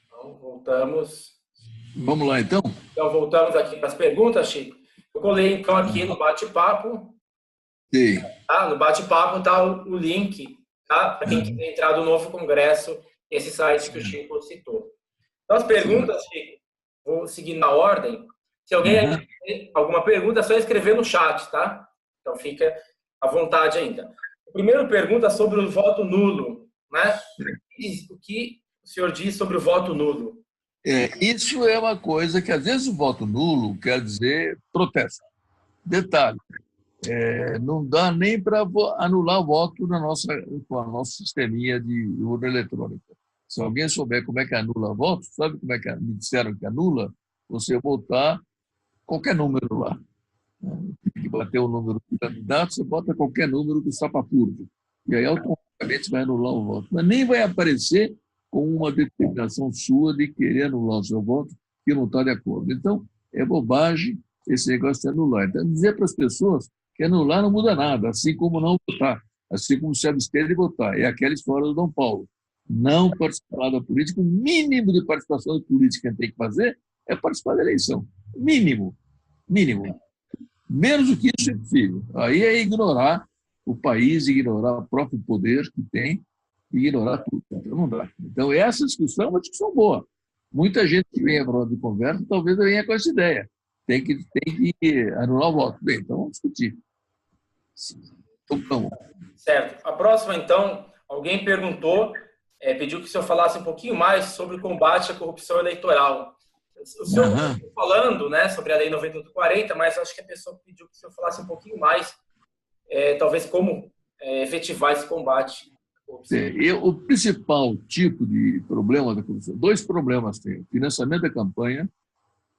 Então, voltamos.
Vamos lá, então?
Então, voltamos aqui para as perguntas, Chico. Eu colei, então, aqui no bate-papo.
Sim.
Tá? No bate-papo está o link, tá? Para quem quiser entrar do novo congresso, esse site que o Chico citou. Então, as perguntas, Chico, vou seguir na ordem. Se alguém tem alguma pergunta, é só escrever no chat, tá? Então, fica à vontade ainda. A primeira pergunta é sobre o voto nulo, né? O que o senhor diz sobre o voto nulo?
Isso é uma coisa que, às vezes, o voto nulo quer dizer protesto. Detalhe, não dá nem para anular o voto com a nossa sisteminha de urna eletrônica. Se alguém souber como é que anula voto, sabe como é que me disseram que anula? Você botar qualquer número lá. Tem que bater o número do candidato, você bota qualquer número do estapafúrdio. E aí, automaticamente, vai anular o voto. Mas nem vai aparecer com uma determinação sua de querer anular o seu voto, que não está de acordo. Então, é bobagem esse negócio de anular. Então, dizer para as pessoas que anular não muda nada, assim como não votar, assim como se abster de votar. É aquela história do Dom Paulo. Não participar da política, o mínimo de participação da política que tem que fazer é participar da eleição. Mínimo. Mínimo. Menos do que isso é possível. Aí é ignorar o país, ignorar o próprio poder que tem, ignorar tudo. Então, não dá. Então, essa discussão é uma discussão boa. Muita gente que vem à roda de conversa talvez venha com essa ideia. Tem que anular o voto. Bem, então vamos discutir. Então,
certo. A próxima, então, alguém perguntou, pediu que o senhor falasse um pouquinho mais sobre o combate à corrupção eleitoral. O senhor está falando, né, sobre a Lei 9840, mas acho que a pessoa pediu que o senhor falasse um pouquinho mais, talvez como efetivar esse combate.
O principal tipo de problema da corrupção, dois problemas tem: o financiamento da campanha,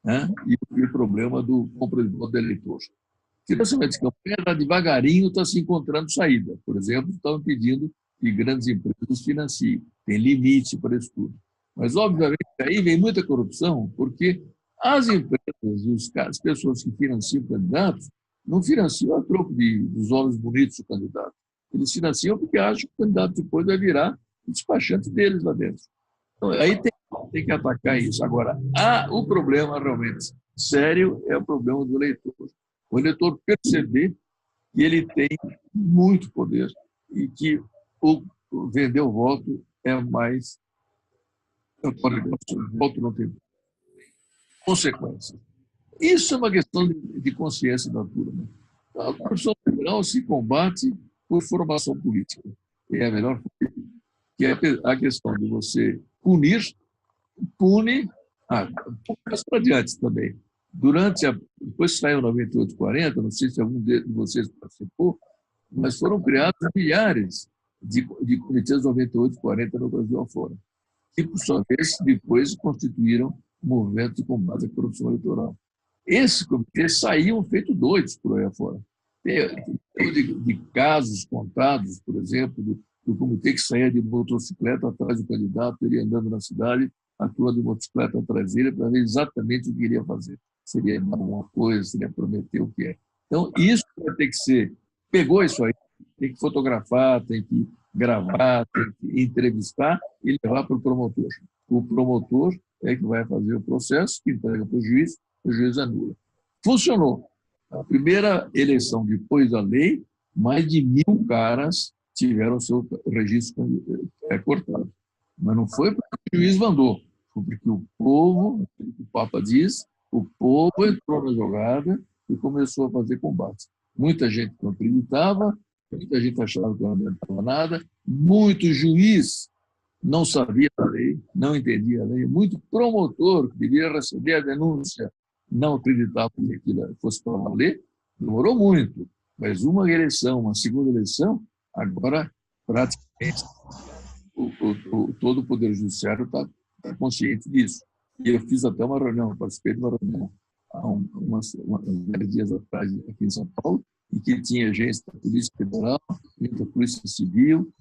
né, e o problema do compra de voto do eleitor. O financiamento de campanha, devagarinho, está se encontrando saída. Por exemplo, estão pedindo que grandes empresas financiem. Tem limite para isso tudo. Mas, obviamente, aí vem muita corrupção, porque as empresas e as pessoas que financiam candidatos não financiam a troco dos olhos bonitos do candidato. Eles financiam porque acham que o candidato depois vai virar o despachante deles lá dentro. Então, aí tem que atacar isso. Agora, o problema realmente sério é o problema do eleitor. O eleitor perceber que ele tem muito poder e que vender o voto é mais... O voto não tem consequências. Isso é uma questão de consciência da turma. A corrupção eleitoral se combate por formação política. É a melhor coisa. Que é a questão de você pune, mais para adiante também. Depois que saiu 9840, não sei se algum de vocês participou, mas foram criados milhares de comitês 9840 no Brasil afora, que, por sua vez, depois constituíram movimento de combate à corrupção eleitoral. Esses comitês saíam feito doidos por aí afora. De casos contados, por exemplo, do comitê que saía de motocicleta atrás do candidato, ele andando na cidade, a turma de motocicleta atrás dele, para ver exatamente o que iria fazer. Seria dar alguma coisa, seria prometer o que é. Então, isso vai ter que ser... Pegou isso aí, tem que fotografar, tem que gravar, tem que entrevistar e levar para o promotor. O promotor é que vai fazer o processo, que entrega para o juiz anula. Funcionou. A primeira eleição depois da lei, mais de 1.000 caras tiveram seu registro cortado. Mas não foi porque o juiz mandou, foi porque o povo, o Papa diz, o povo entrou na jogada e começou a fazer combate. Muita gente não acreditava, muita gente achava que não adiantava nada, muito juiz não sabia da lei, não entendia a lei, muito promotor que devia receber a denúncia não acreditava que aquilo fosse para valer, demorou muito. Mas uma eleição, uma segunda eleição, agora praticamente todo o Poder Judiciário está consciente disso. E eu fiz até uma reunião, participei de uma reunião há uns 10 dias atrás aqui em São Paulo, em que tinha agência da Polícia Federal, da Polícia Civil,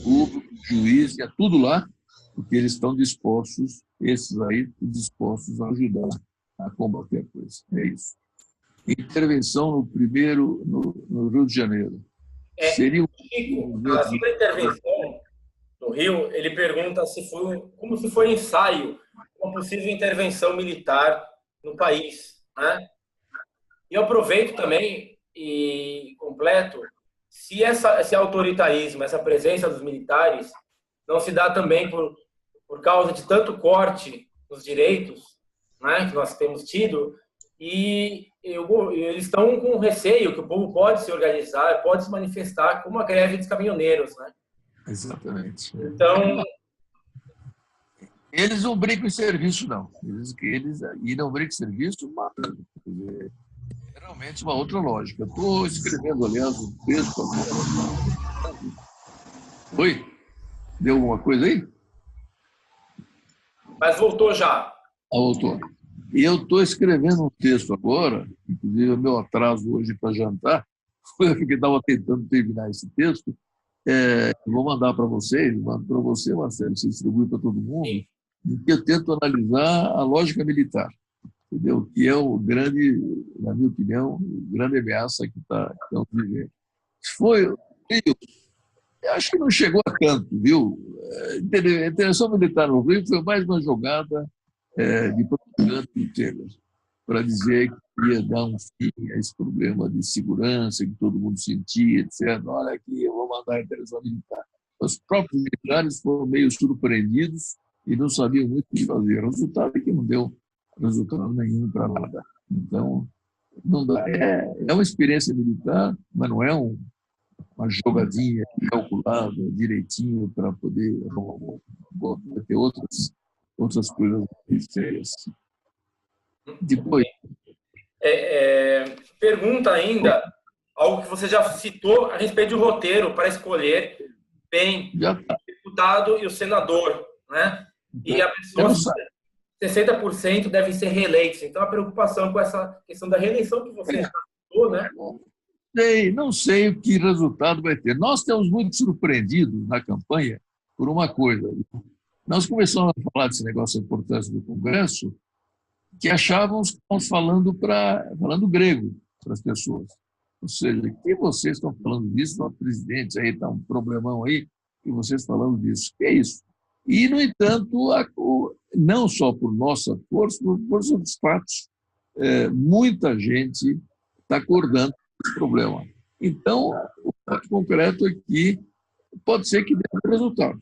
público, juiz, é tudo lá, porque eles estão dispostos, esses aí, dispostos a ajudar a combater a coisa. É isso. intervenção no primeiro, no Rio de Janeiro. Seria
Chico, sobre a intervenção no Rio, ele pergunta como se foi ensaio uma possível intervenção militar no país, né? E eu aproveito também e completo se esse autoritarismo, essa presença dos militares não se dá também por causa de tanto corte nos direitos, né, que nós temos tido, e eles estão com receio que o povo pode se organizar, pode se manifestar como a greve dos caminhoneiros, né?
Exatamente.
Então,
eles não brincam em serviço, não. Eles e não brincam em serviço, matando. É realmente uma outra lógica. Estou escrevendo, aliás, um texto agora. Oi? Deu alguma coisa aí?
mas voltou já.
Voltou. E eu estou escrevendo um texto agora, inclusive o meu atraso hoje para jantar, foi porque estava tentando terminar esse texto. Vou mandar para vocês, mando para você, Marcelo, você distribui para todo mundo, em que eu tento analisar a lógica militar, entendeu? Que é o grande, na minha opinião, o grande ameaça que estamos vivendo. Eu acho que não chegou a tanto, viu? A intervenção militar no Rio foi mais uma jogada de propaganda do Temer, para dizer que ia dar um fim a esse problema de segurança que todo mundo sentia, dizendo, olha aqui, eu vou mandar a intervenção militar. Os próprios militares foram meio surpreendidos e não sabiam muito o que fazer. O resultado é que não deu resultado nenhum para nada. Então, não dá. É uma experiência militar, mas não é uma jogadinha calculada direitinho para poder ter outras coisas sérias. Depois.
Pergunta ainda algo que você já citou a respeito do roteiro para escolher bem o deputado e o senador, né? E a pessoa, 60% devem ser reeleitos. Então, a preocupação com essa questão da reeleição que você já citou, né?
Não sei o que resultado vai ter. Nós estamos muito surpreendidos na campanha por uma coisa. Nós começamos a falar desse negócio da importância do Congresso, que achávamos que estamos falando grego para as pessoas. Ou seja, que vocês estão falando disso, nosso presidente, aí está um problemão aí, e vocês falando disso. Que é isso? E, no entanto, não só por nossa força, por força dos fatos, muita gente está acordando com esse problema. Então, o fato concreto é que pode ser que dê resultado.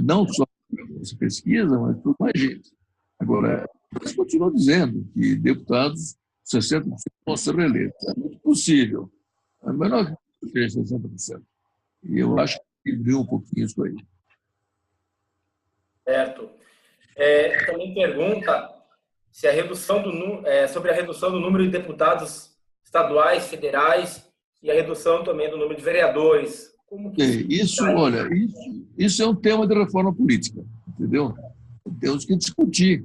Não só por essa pesquisa, mas por mais gente. Agora, eles continuam dizendo que deputados, 60% vão ser reeleitos. É muito possível. É menor que 60%. E eu acho que equilibrou um pouquinho isso aí.
Certo. Também pergunta se sobre a redução do número de deputados estaduais, federais e a redução também do número de vereadores. Como que
isso é um tema de reforma política, entendeu? Temos que discutir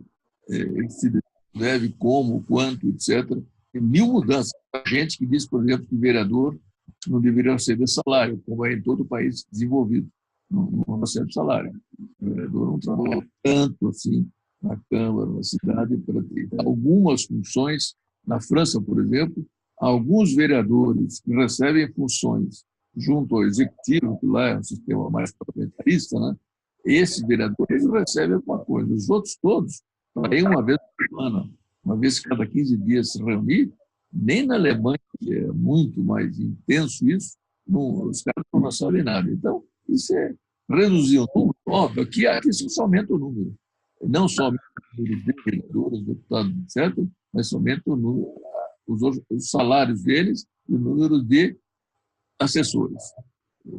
se deve, como, quanto, etc. Tem mil mudanças. Há gente que diz, por exemplo, que vereador não deveria receber salário, como é em todo o país desenvolvido. Não recebe salário. O vereador não trabalha tanto assim na Câmara, na cidade, para ter algumas funções. Na França, por exemplo, alguns vereadores que recebem funções junto ao executivo, que lá é um sistema mais parlamentarista, né? Esses vereadores recebem alguma coisa. Os outros todos, para ir uma vez por semana, uma vez cada 15 dias se reunir, nem na Alemanha, que é muito mais intenso isso, os caras não sabem nada. Então, isso é reduzir o número. Óbvio, aqui se aumenta o número. Não só o número de vereadores, deputados, etc., mas somente o número, os salários deles e o número de assessores.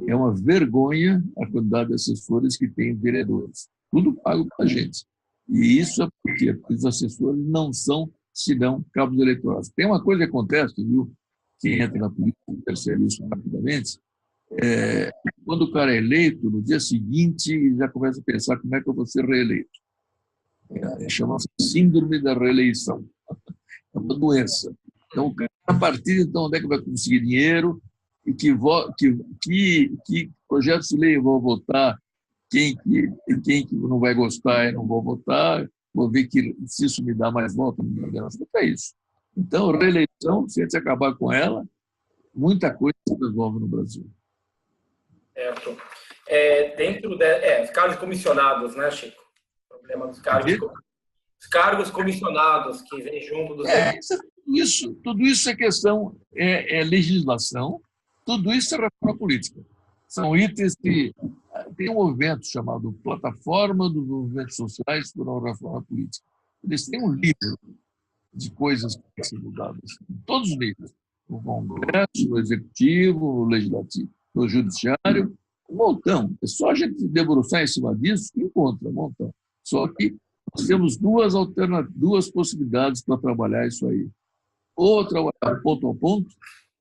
É uma vergonha a quantidade de assessores que tem vereadores. Tudo pago para a gente. E isso é porque os assessores não são, senão, cabos eleitorais. Tem uma coisa que acontece, viu? Quem entra na política percebe isso rapidamente. Quando o cara é eleito, no dia seguinte, ele já começa a pensar como é que eu vou ser reeleito. Chama-se síndrome da reeleição. É uma doença. Então, o cara, a partir de então, onde é que vai conseguir dinheiro e que projetos de lei eu vou votar, quem que não vai gostar eu não vou votar, vou ver que se isso me dá mais votos, não me dá. É isso. Então, reeleição, se a gente acabar com ela, muita coisa se resolve no Brasil.
Certo. Os cargos comissionados, né, Chico? O problema dos os cargos comissionados que vem junto dos
tudo isso é questão, é legislação, tudo isso é reforma política. São itens que tem um movimento chamado Plataforma dos Movimentos Sociais por uma Reforma Política. Eles têm um livro de coisas que têm que ser mudadas, em todos os níveis. No Congresso, no Executivo, no Legislativo, no Judiciário, um montão. É só a gente debruçar em cima disso que encontra um montão. Só que nós temos duas possibilidades para trabalhar isso aí. Ou trabalhar ponto a ponto,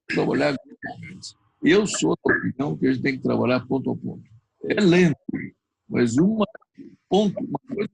trabalhar grupalmente. Eu sou da opinião que a gente tem que trabalhar ponto a ponto. É lento, mas uma coisa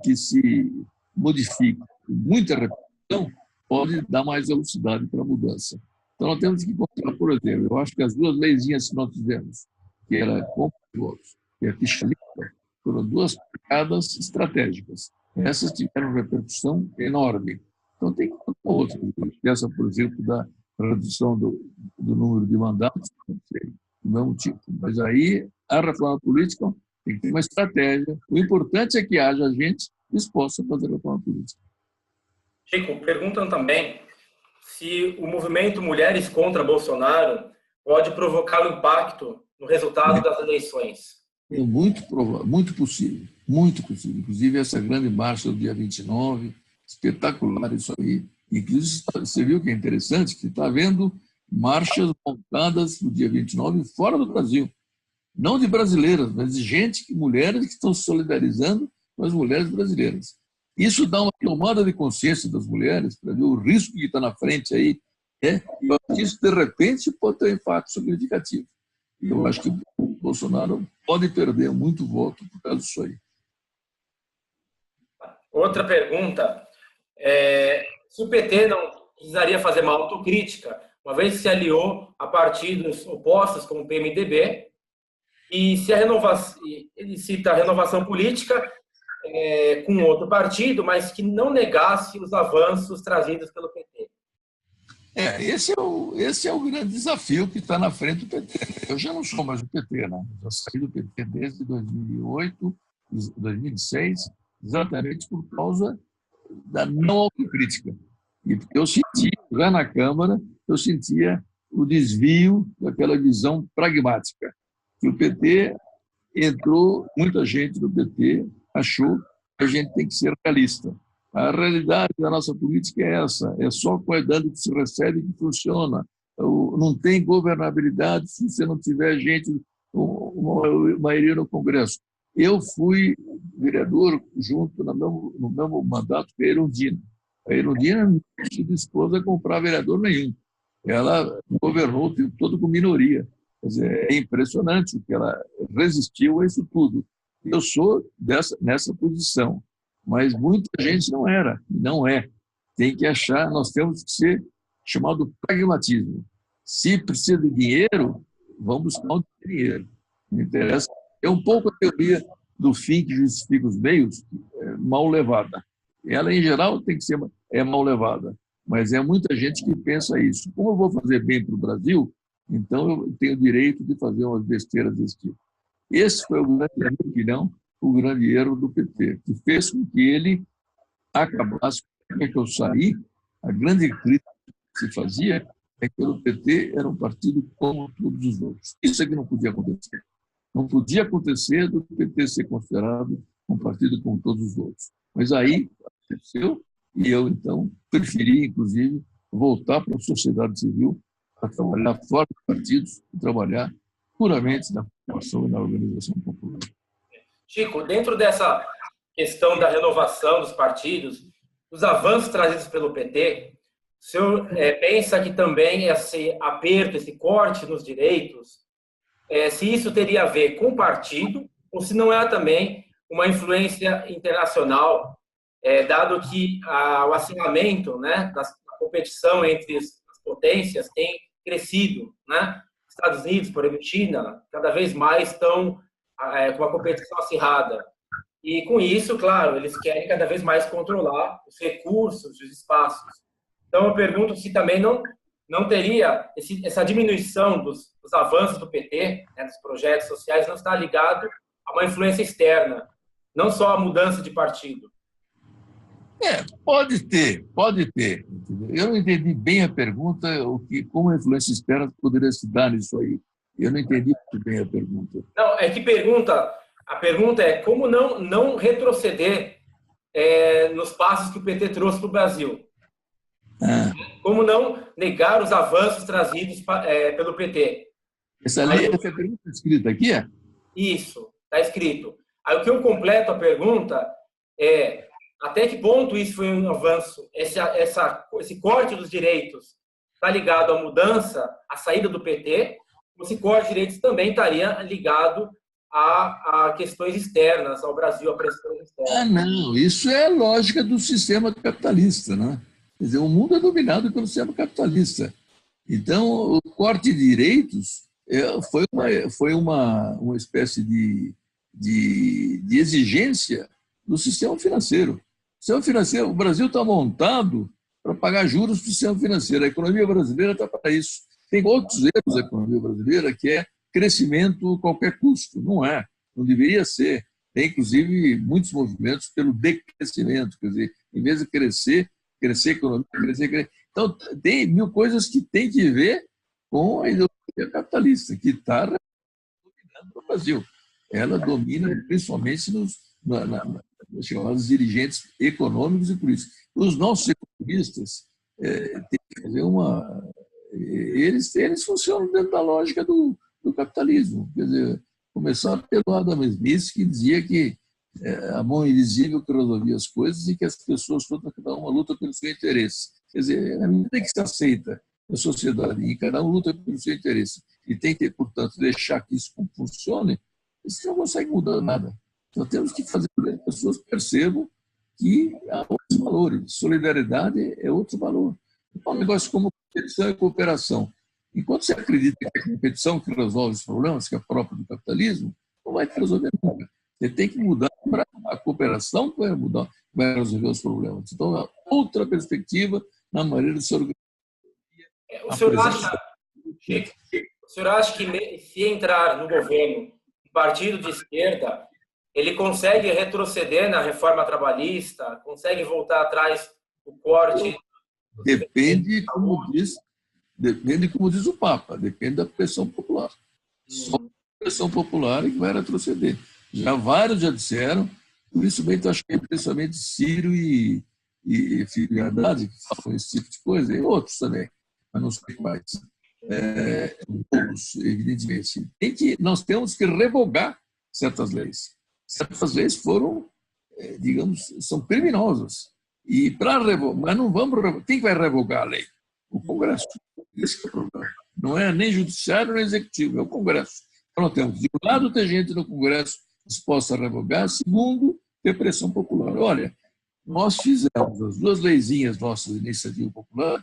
que se modifica com muita repetição pode dar mais velocidade para a mudança. Então, nós temos que encontrar, por exemplo, eu acho que as duas leizinhas que nós fizemos, que era compra de votos e a ficha limpa, foram duas pegadas estratégicas. Essas tiveram repercussão enorme. Então, tem que encontrar outras. Essa, por exemplo, da redução do número de mandatos, não sei, do mesmo tipo. Mas aí, a reforma política tem que ter uma estratégia. O importante é que haja gente disposta a fazer a reforma política.
Chico, perguntam também se o movimento Mulheres contra Bolsonaro pode provocar um impacto no resultado das eleições.
É muito provável, muito possível, muito possível. Inclusive, essa grande marcha do dia 29, espetacular isso aí. Inclusive, você viu que é interessante, que está havendo marchas montadas no dia 29 fora do Brasil. Não de brasileiras, mas de mulheres que estão se solidarizando com as mulheres brasileiras. Isso dá uma tomada de consciência das mulheres para ver o risco que está na frente aí. Isso, de repente, pode ter um impacto significativo. E eu acho que o Bolsonaro pode perder muito voto por causa disso aí.
Outra pergunta. Se o PT não precisaria fazer uma autocrítica, uma vez que se aliou a partidos opostos como o PMDB, e se ele cita a renovação política com outro partido, mas que não negasse os avanços trazidos pelo PT.
Esse é o grande desafio que está na frente do PT. Eu já não sou mais do PT, né? Eu já saí do PT desde 2008, 2006, exatamente por causa da não autocrítica. E porque eu sentia, já na Câmara, eu sentia o desvio daquela visão pragmática. Que o PT entrou, muita gente do PT achou que a gente tem que ser realista. A realidade da nossa política é essa, é só a qualidade que se recebe que funciona. Não tem governabilidade se você não tiver gente, uma maioria no Congresso. Eu fui vereador junto no mesmo mandato com a Erundina. A Erundina não se dispôs a comprar vereador nenhum. Ela governou o tempo todo com minoria. Quer dizer, é impressionante o que ela resistiu a isso tudo. Eu sou nessa posição, mas muita gente não era, não é. Tem que achar, nós temos que ser chamado pragmatismo. Se precisa de dinheiro, vamos buscar o dinheiro. Não interessa. É um pouco a teoria do fim que justifica os meios, mal levada. Ela, em geral, tem que ser mal levada, mas é muita gente que pensa isso. Como eu vou fazer bem para o Brasil, então eu tenho o direito de fazer umas besteiras desse tipo. Esse foi, na minha opinião, o grande erro do PT, que fez com que ele acabasse. Porque eu saí, a grande crítica que se fazia é que o PT era um partido como todos os outros. Isso é que não podia acontecer. Não podia acontecer do PT ser considerado um partido como todos os outros. Mas aí aconteceu e eu, então, preferi, inclusive, voltar para a sociedade civil para trabalhar fora dos partidos e trabalhar puramente na formação e na organização popular.
Chico, dentro dessa questão da renovação dos partidos, dos avanços trazidos pelo PT, o senhor pensa que também esse aperto, esse corte nos direitos, se isso teria a ver com o partido ou se não é também uma influência internacional, dado que o acirramento, né, da competição entre as potências tem crescido, né? Estados Unidos, por exemplo, China, cada vez mais estão com uma competição acirrada. E com isso, claro, eles querem cada vez mais controlar os recursos, os espaços. Então, eu pergunto se também não teria essa diminuição dos avanços do PT, né, dos projetos sociais, não está ligado a uma influência externa, não só a mudança de partido.
Pode ter, pode ter. Entendeu? Eu não entendi bem a pergunta, como a influência externa poderia se dar nisso aí. Eu não entendi muito bem a pergunta.
Não, é que a pergunta é como não retroceder nos passos que o PT trouxe para o Brasil.
Ah,
Como não negar os avanços trazidos pelo PT.
essa pergunta escrita aqui é?
Isso, está escrito. Aí o que eu completo a pergunta é até que ponto isso foi um avanço, esse corte dos direitos está ligado à mudança, à saída do PT, ou esse corte de direitos também estaria ligado a questões externas, ao Brasil, a pressões externas.
Não, isso é a lógica do sistema capitalista, né? Quer dizer, o mundo é dominado pelo sistema capitalista. Então, o corte de direitos foi uma espécie de exigência do sistema financeiro. O sistema financeiro, o Brasil está montado para pagar juros para o sistema financeiro. A economia brasileira está para isso. Tem outros erros da economia brasileira, que é crescimento a qualquer custo. Não é, não deveria ser. Tem, inclusive, muitos movimentos pelo decrescimento. Quer dizer, em vez de crescer a economia, crescer. Então, tem mil coisas que têm que ver com a ideologia capitalista, que está dominando o Brasil. Ela domina principalmente nos chamados dirigentes econômicos e políticos. Os nossos economistas têm que fazer eles funcionam dentro da lógica do capitalismo. Quer dizer, começar pelo Adam Smith, que dizia que a mão invisível que resolvia as coisas e que as pessoas todas, cada uma luta pelo seu interesse. Quer dizer, à medida que se aceita a sociedade e cada um luta pelo seu interesse e tem que, portanto, deixar que isso funcione, isso não consegue mudar nada. Então, temos que fazer com que as pessoas percebam que há outros valores. Solidariedade é outro valor. Então, um negócio como competição e cooperação. Enquanto você acredita que é a competição que resolve os problemas, que é próprio do capitalismo, não vai resolver nunca. Você tem que mudar para a cooperação que vai resolver os problemas. Então, é outra perspectiva na maneira de se organizar.
O senhor acha que se entrar no governo um partido de esquerda, ele consegue retroceder na reforma trabalhista, consegue voltar atrás do corte?
Depende, como diz o Papa, depende da pressão popular. Só a pressão popular é que vai retroceder. Vários já disseram, por isso mesmo acho que principalmente Ciro e Filho Haddad, que falam esse tipo de coisa, e outros também, mas não sei quais. Poucos, evidentemente. Nós temos que revogar certas leis. Certas leis foram, digamos, são criminosas. E para revogar, mas não vamos revogar. Quem vai revogar a lei? O Congresso. Esse é o problema. Não é nem judiciário nem executivo, é o Congresso. Então, nós temos, de um lado, ter gente no Congresso disposta a revogar, segundo, ter pressão popular. Olha, nós fizemos as duas leizinhas nossas de iniciativa popular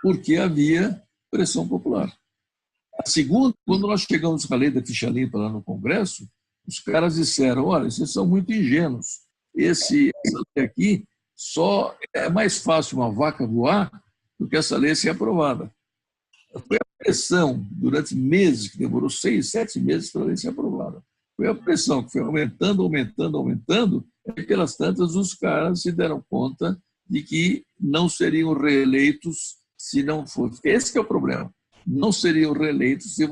porque havia pressão popular. A segunda, quando nós chegamos com a lei da ficha limpa lá no Congresso, os caras disseram, olha, vocês são muito ingênuos. Essa lei aqui só é mais fácil uma vaca voar do que essa lei ser aprovada. Foi a pressão, durante meses, que demorou 6, 7 meses para a lei ser aprovada. Foi a pressão que foi aumentando, e pelas tantas os caras se deram conta de que não seriam reeleitos se não fosse. Esse que é o problema. Não seriam reeleitos se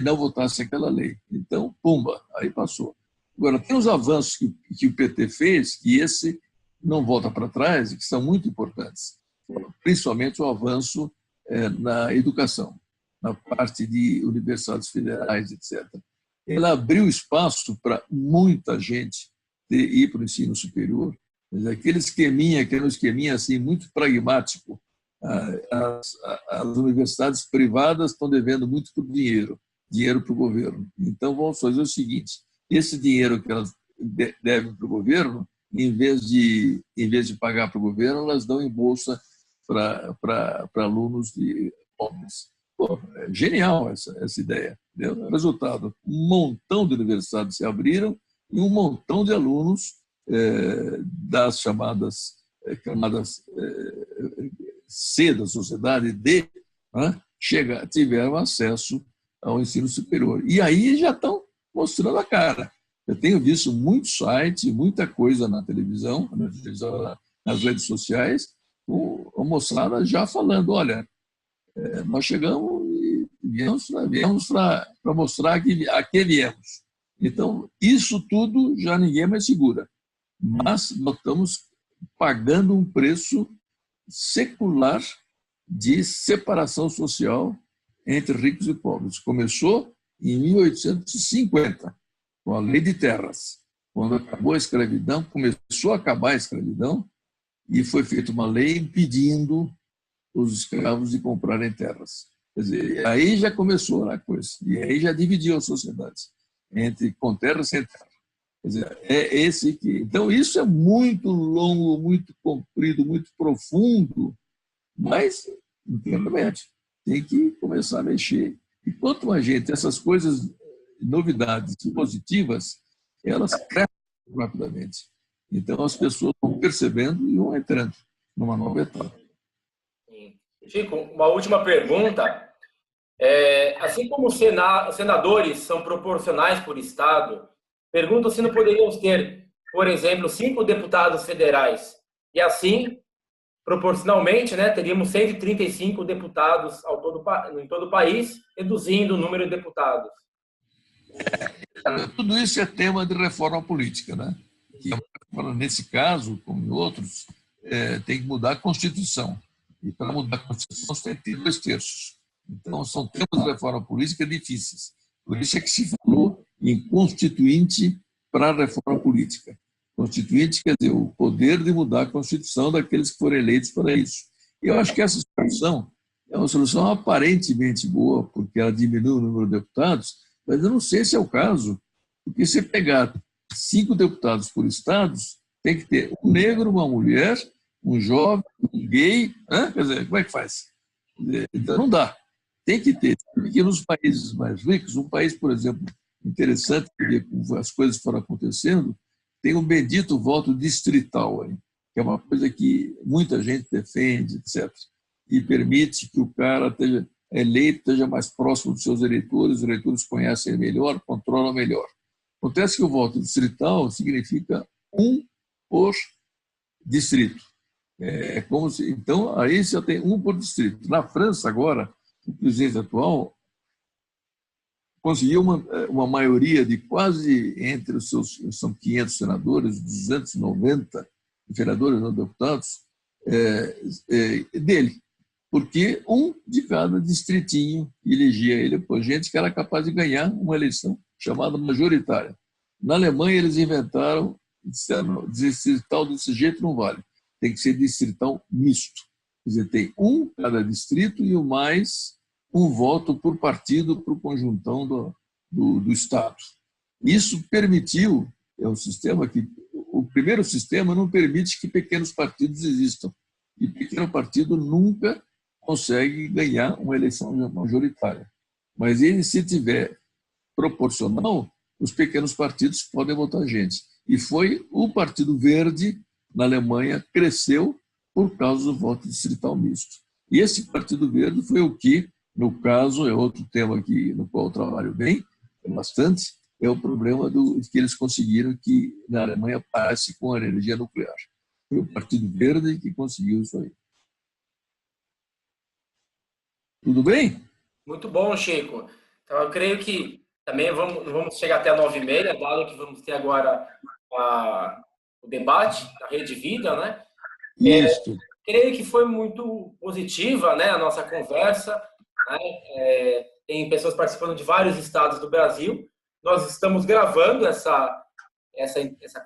não votasse aquela lei. Então, pumba, aí passou. Agora, tem os avanços que o PT fez, que esse não volta para trás, e que são muito importantes. Principalmente o avanço na educação, na parte de universidades federais, etc. Ela abriu espaço para muita gente ir para o ensino superior. Aquele esqueminha, que era um esqueminha assim, muito pragmático. As universidades privadas estão devendo muito por dinheiro para o governo. Então, vamos fazer o seguinte, esse dinheiro que elas devem para o governo, em vez de pagar para o governo, elas dão em bolsa para alunos de pobres. Pô, é genial essa ideia. Entendeu? Resultado, um montão de universidades se abriram e um montão de alunos das chamadas camadas C, da sociedade D, né, tiveram acesso ao ensino superior. E aí já estão mostrando a cara. Eu tenho visto muitos sites, muita coisa na televisão, nas redes sociais, a moçada já falando, olha, nós chegamos e viemos para mostrar que aqui viemos. Então, isso tudo já ninguém mais segura. Mas nós estamos pagando um preço secular de separação social entre ricos e pobres. Começou em 1850, com a Lei de Terras. Quando acabou a escravidão, começou a acabar a escravidão, e foi feita uma lei impedindo os escravos de comprarem terras. Quer dizer, aí já começou a coisa, e aí já dividiu a sociedade com terra e sem terra. Quer dizer, é esse que... Então, isso é muito longo, muito comprido, muito profundo, mas, internamente, tem que começar a mexer. E quanto mais gente, essas coisas, novidades positivas, elas crescem rapidamente. Então, as pessoas vão percebendo e vão entrando numa nova etapa.
Chico, uma última pergunta. Assim como os senadores são proporcionais por estado, pergunto se não poderíamos ter, por exemplo, 5 deputados federais. E assim, proporcionalmente, né, teríamos 135 deputados em todo o país, reduzindo o número de deputados.
Tudo isso é tema de reforma política, né? Nesse caso, como em outros, tem que mudar a Constituição. E para mudar a Constituição, você tem que ter 2/3. Então, são temas de reforma política difíceis. Por isso é que se falou em constituinte para a reforma política. Constituinte quer dizer o poder de mudar a Constituição daqueles que foram eleitos para isso. E eu acho que essa solução é uma solução aparentemente boa, porque ela diminui o número de deputados, mas eu não sei se é o caso, porque se pegar 5 deputados por estados, tem que ter um negro, uma mulher, um jovem, um gay, né? Quer dizer, como é que faz? Então não dá. Tem que ter. Porque nos países mais ricos, um país, por exemplo, interessante, porque as coisas foram acontecendo, tem um bendito voto distrital, aí, que é uma coisa que muita gente defende, etc. E permite que o cara esteja eleito, esteja mais próximo dos seus eleitores, os eleitores conhecem melhor, controlam melhor. Acontece que o voto distrital significa 1 por distrito. Então, aí você tem 1 por distrito. Na França, agora, o presidente atual conseguiu uma maioria de quase, entre os seus, são 500 senadores, 290 senadores, não deputados, dele. Porque um de cada distritinho elegia ele por gente que era capaz de ganhar uma eleição chamada majoritária. Na Alemanha, eles inventaram, disseram, distrital desse jeito não vale, tem que ser distrital misto. Quer dizer, tem cada distrito e o mais um voto por partido para o conjuntão do Estado. Isso permitiu, é um sistema que, o primeiro sistema não permite que pequenos partidos existam. E pequeno partido nunca consegue ganhar uma eleição majoritária. Mas ele, se tiver proporcional, os pequenos partidos podem votar gente. E foi o Partido Verde, na Alemanha, cresceu por causa do voto distrital misto. E esse Partido Verde foi o que, no caso, é outro tema aqui no qual eu trabalho bem, bastante, é o problema de que eles conseguiram que na Alemanha parasse com a energia nuclear. Foi o Partido Verde que conseguiu isso aí. Tudo bem?
Muito bom, Chico. Então, eu creio que também vamos chegar até 9h30, dado que vamos ter agora o debate da Rede Vida, né?
Isso.
Creio que foi muito positiva, né, a nossa conversa. Né? Tem pessoas participando de vários estados do Brasil. Nós estamos gravando essa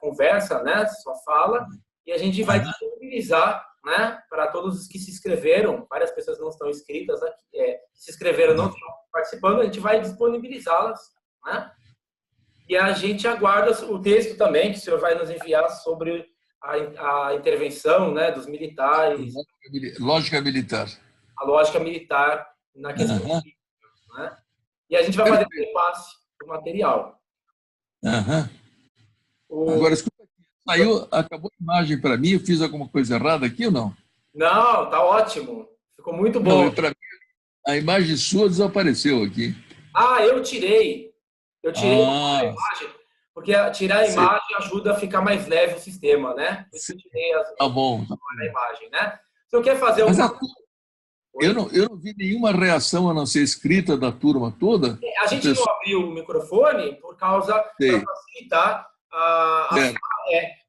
conversa, né, sua fala, e a gente vai disponibilizar, né, para todos os que se inscreveram. Várias pessoas não estão inscritas, se inscreveram, não estão participando, a gente vai disponibilizá-las, né? E a gente aguarda o texto também que o senhor vai nos enviar sobre a intervenção, né, dos militares.
Lógica militar.
A lógica militar na questão né? E a gente vai fazer o repasse do material.
Agora, escuta aqui. Acabou a imagem para mim, eu fiz alguma coisa errada aqui ou não?
Não, tá ótimo. Ficou muito bom.
Não, para mim, a imagem sua desapareceu aqui.
Ah, eu tirei. Eu tirei a
Ah,
imagem, porque tirar a
você,
imagem ajuda a ficar mais leve o sistema, né? Por isso que eu tirei
tá bom.
a imagem, né? Se eu quer fazer
Mas
alguma coisa.
eu não vi nenhuma reação a não ser escrita da turma toda.
A
O
gente não
pessoal
abriu o microfone por causa para
sei,
facilitar
certo,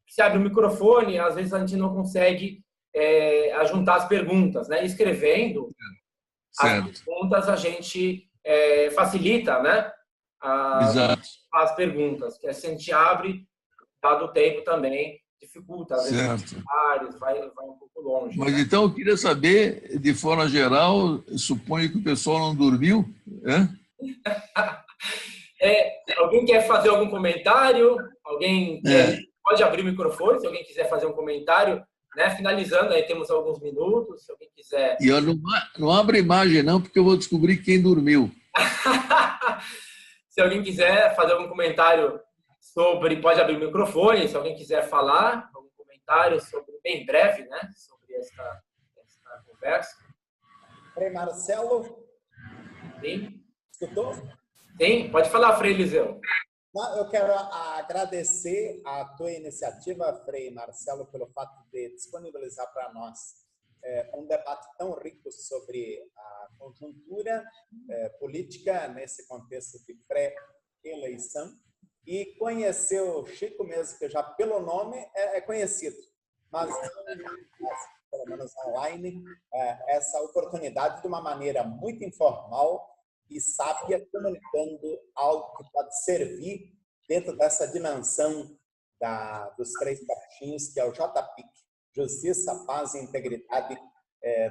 se abre o microfone, às vezes a gente não consegue ajuntar as perguntas, né? Escrevendo as
certo,
perguntas a gente facilita, né?
exato,
As perguntas, que se a gente abre, dado o tempo também, dificulta, às vezes,
certo.
vai um pouco longe,
Mas
né?
então eu queria saber, de forma geral, suponho que o pessoal não dormiu, né?
Alguém quer fazer algum comentário? Alguém quer?
É,
Pode abrir o microfone se alguém quiser fazer um comentário, né? Finalizando, aí temos alguns minutos, se alguém quiser.
e eu não abro imagem não, porque eu vou descobrir quem dormiu.
Se alguém quiser fazer algum comentário sobre, pode abrir o microfone, se alguém quiser falar, algum comentário sobre, bem breve, né? Sobre esta conversa.
Frei Marcelo,
Sim,
escutou?
sim, pode falar, Frei Eliseu.
Não, eu quero agradecer a tua iniciativa, Frei Marcelo, pelo fato de disponibilizar para nós um debate tão rico sobre a conjuntura política nesse contexto de pré-eleição e conhecer o Chico mesmo, que já pelo nome é conhecido, mas pelo menos online, essa oportunidade de uma maneira muito informal e sábia, comunicando algo que pode servir dentro dessa dimensão dos três caixinhos, que é o JPIC, Justiça, Paz e Integridade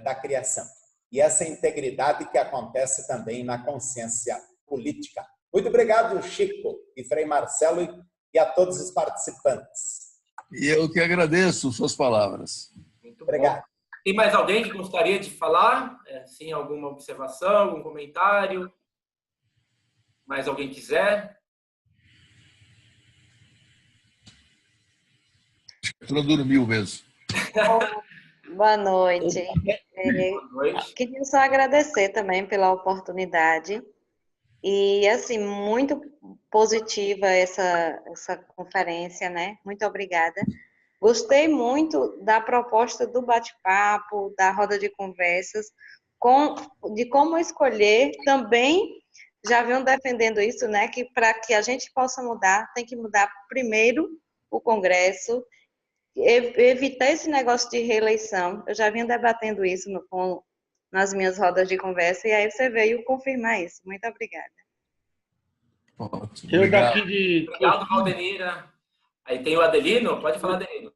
da Criação. E essa integridade que acontece também na consciência política. Muito obrigado, Chico e Frei Marcelo, e a todos os participantes.
E eu que agradeço suas palavras.
Muito
Obrigado.
bom. Tem mais alguém que gostaria de falar? Sim, alguma observação, algum comentário? Mais alguém quiser?
Não dormiu mesmo.
Boa noite.
Boa noite.
Queria só agradecer também pela oportunidade e, assim, muito positiva essa conferência, né? Muito obrigada. Gostei muito da proposta do bate-papo, da roda de conversas, de como escolher. Também já vinham defendendo isso, né? Que para que a gente possa mudar, tem que mudar primeiro o Congresso, evitar esse negócio de reeleição. Eu já vinha debatendo isso nas minhas rodas de conversa e aí você veio confirmar isso. Muito obrigada.
Ótimo,
Eu
obrigado.
daqui de
Obrigado, Valdenira. Aí tem o Adelino. Pode falar, Adelino.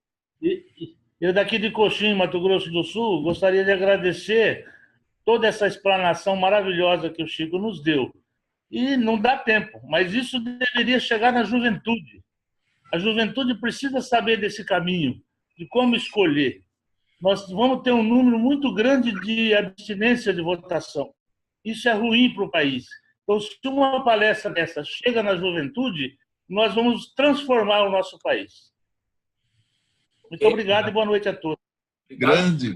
eu daqui de Coxim, Mato Grosso do Sul, gostaria de agradecer toda essa explanação maravilhosa que o Chico nos deu. E não dá tempo, mas isso deveria chegar na juventude. A juventude precisa saber desse caminho, de como escolher. Nós vamos ter um número muito grande de abstinência de votação. Isso é ruim para o país. Então, se uma palestra dessa chega na juventude, nós vamos transformar o nosso país. Muito obrigado e boa noite a todos.
Grande,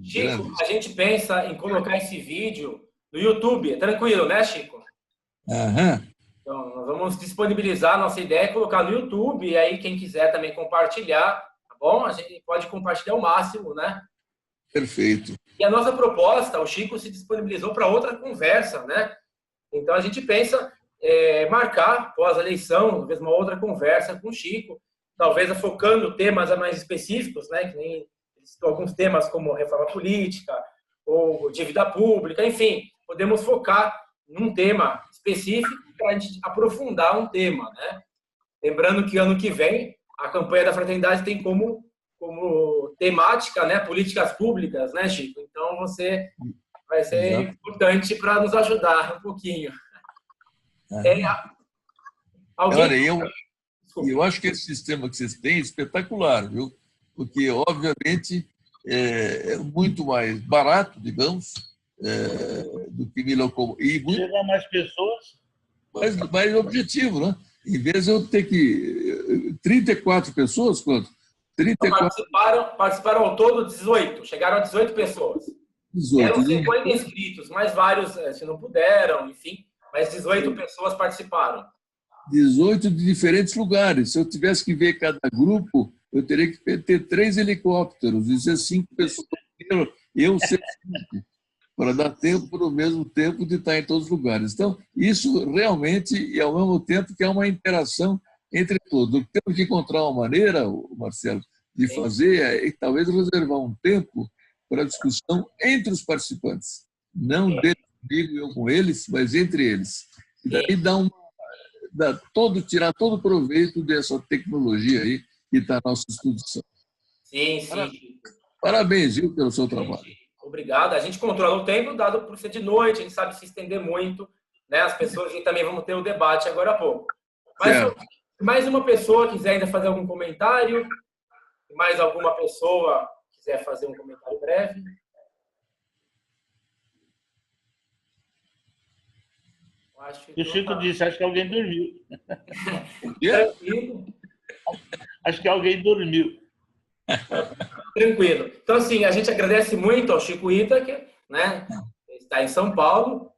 Chico,
grande.
a gente pensa em colocar esse vídeo no YouTube. Tranquilo, né, Chico?
Aham.
Então, nós vamos disponibilizar. Nossa ideia é colocar no YouTube. E aí, quem quiser também compartilhar, tá bom? A gente pode compartilhar o máximo, né?
Perfeito.
E a nossa proposta, o Chico se disponibilizou para outra conversa, né? Então, a gente pensa marcar, pós a eleição, talvez uma outra conversa com o Chico, talvez focando temas mais específicos, né? Que nem alguns temas como reforma política ou dívida pública, enfim, podemos focar num tema específico para a gente aprofundar um tema, né? Lembrando que ano que vem a campanha da Fraternidade tem como temática, né, políticas públicas, né, Chico? Então você vai ser importante para nos ajudar um pouquinho.
Olha, eu acho que esse sistema que vocês têm é espetacular, viu? Porque, obviamente, é muito mais barato, digamos, do que me locomover. E muito
Chega mais pessoas.
mais objetivo, né? Em vez de eu ter que... 34 pessoas, quanto? 34.
Participaram ao todo 18, chegaram a 18 pessoas.
18.
Eram 50 inscritos, mas vários se não puderam, enfim, mas 18 pessoas participaram.
18 de diferentes lugares. Se eu tivesse que ver cada grupo, eu teria que ter 3 helicópteros, e ser 5 pessoas, eu ser 5, para dar tempo, no mesmo tempo, de estar em todos os lugares. Então, isso realmente, e ao mesmo tempo que é uma interação entre todos. Temos que encontrar uma maneira, Marcelo, de fazer, e talvez reservar um tempo para discussão entre os participantes. Não deles comigo, eu com eles, mas entre eles. E daí tirar todo o proveito dessa tecnologia aí que está à nossa disposição.
Sim.
Parabéns, viu, pelo seu trabalho.
Obrigado. A gente controla o tempo, dado por ser de noite, a gente sabe se estender muito, né? As pessoas, e também vamos ter o debate agora há pouco. Mas se mais uma pessoa quiser ainda fazer algum comentário, se mais alguma pessoa quiser fazer um comentário breve.
O Chico disse, acho que alguém dormiu.
Tranquilo.
Acho que alguém dormiu.
Tranquilo. Então, assim, a gente agradece muito ao Chico Itaker, né? Ele está em São Paulo.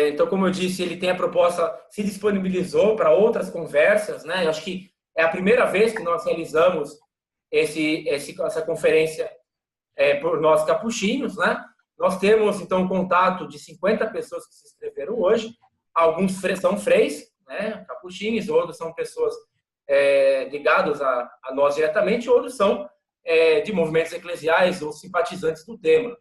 Então, como eu disse, ele tem a proposta, se disponibilizou para outras conversas, né? Eu acho que é a primeira vez que nós realizamos essa conferência por nós capuchinhos, né? Nós temos, então, um contato de 50 pessoas que se inscreveram hoje. Alguns são freis, né? Capuchinhos, outros são pessoas ligados a nós diretamente, outros são de movimentos eclesiais ou simpatizantes do tema,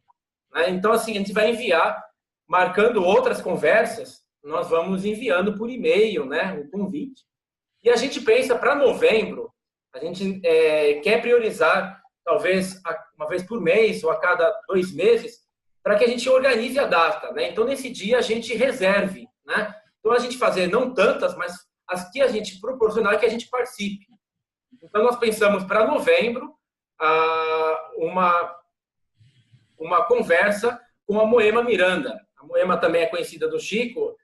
né? Então, assim, a gente vai enviar, marcando outras conversas, nós vamos enviando por e-mail, né, o convite. E a gente pensa, para novembro, a gente quer priorizar, talvez, uma vez por mês ou a cada 2 meses, para que a gente organize a data, né? Então, nesse dia, a gente reserve, né? Então, a gente fazer não tantas, mas as que a gente proporcionar que a gente participe. Então, nós pensamos para novembro uma conversa com a Moema Miranda. A Moema também é conhecida do Chico,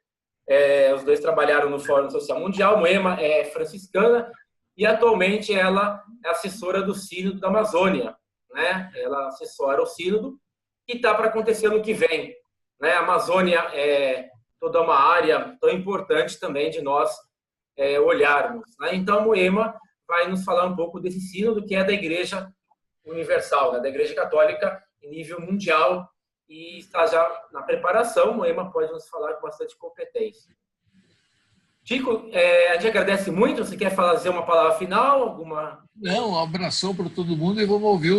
os dois trabalharam no Fórum Social Mundial. A Moema é franciscana e atualmente ela é assessora do Sínodo da Amazônia, né? Ela assessora o Sínodo que está para acontecer no que vem, né? A Amazônia é toda uma área tão importante também de nós olharmos, né? Então, a Moema vai nos falar um pouco desse sínodo que é da Igreja Universal, né? Da Igreja Católica em nível mundial, e está já na preparação. Moema pode nos falar com bastante competência. Chico, a gente agradece muito. Você quer fazer uma palavra final? Alguma?
Não, um abração para todo mundo e vamos ouvir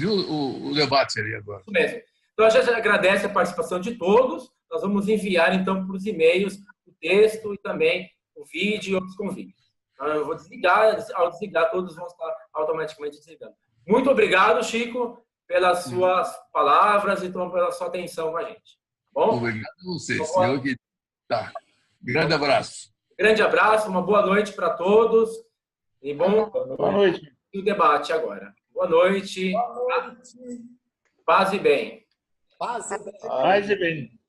o debate ali agora.
Isso mesmo. Então, a gente agradece a participação de todos. Nós vamos enviar, então, para os e-mails o texto e também o vídeo e outros convites. Então, eu vou desligar. Ao desligar, todos vão estar automaticamente desligando. Muito obrigado, Chico, pelas suas palavras e pela sua atenção com a gente. Bom?
Obrigado a vocês. Tá. Grande abraço.
Grande abraço, uma boa noite para todos. E boa
noite.
O debate agora. Boa noite.
Boa noite.
Paz e bem.
Paz e bem.
Paz e bem.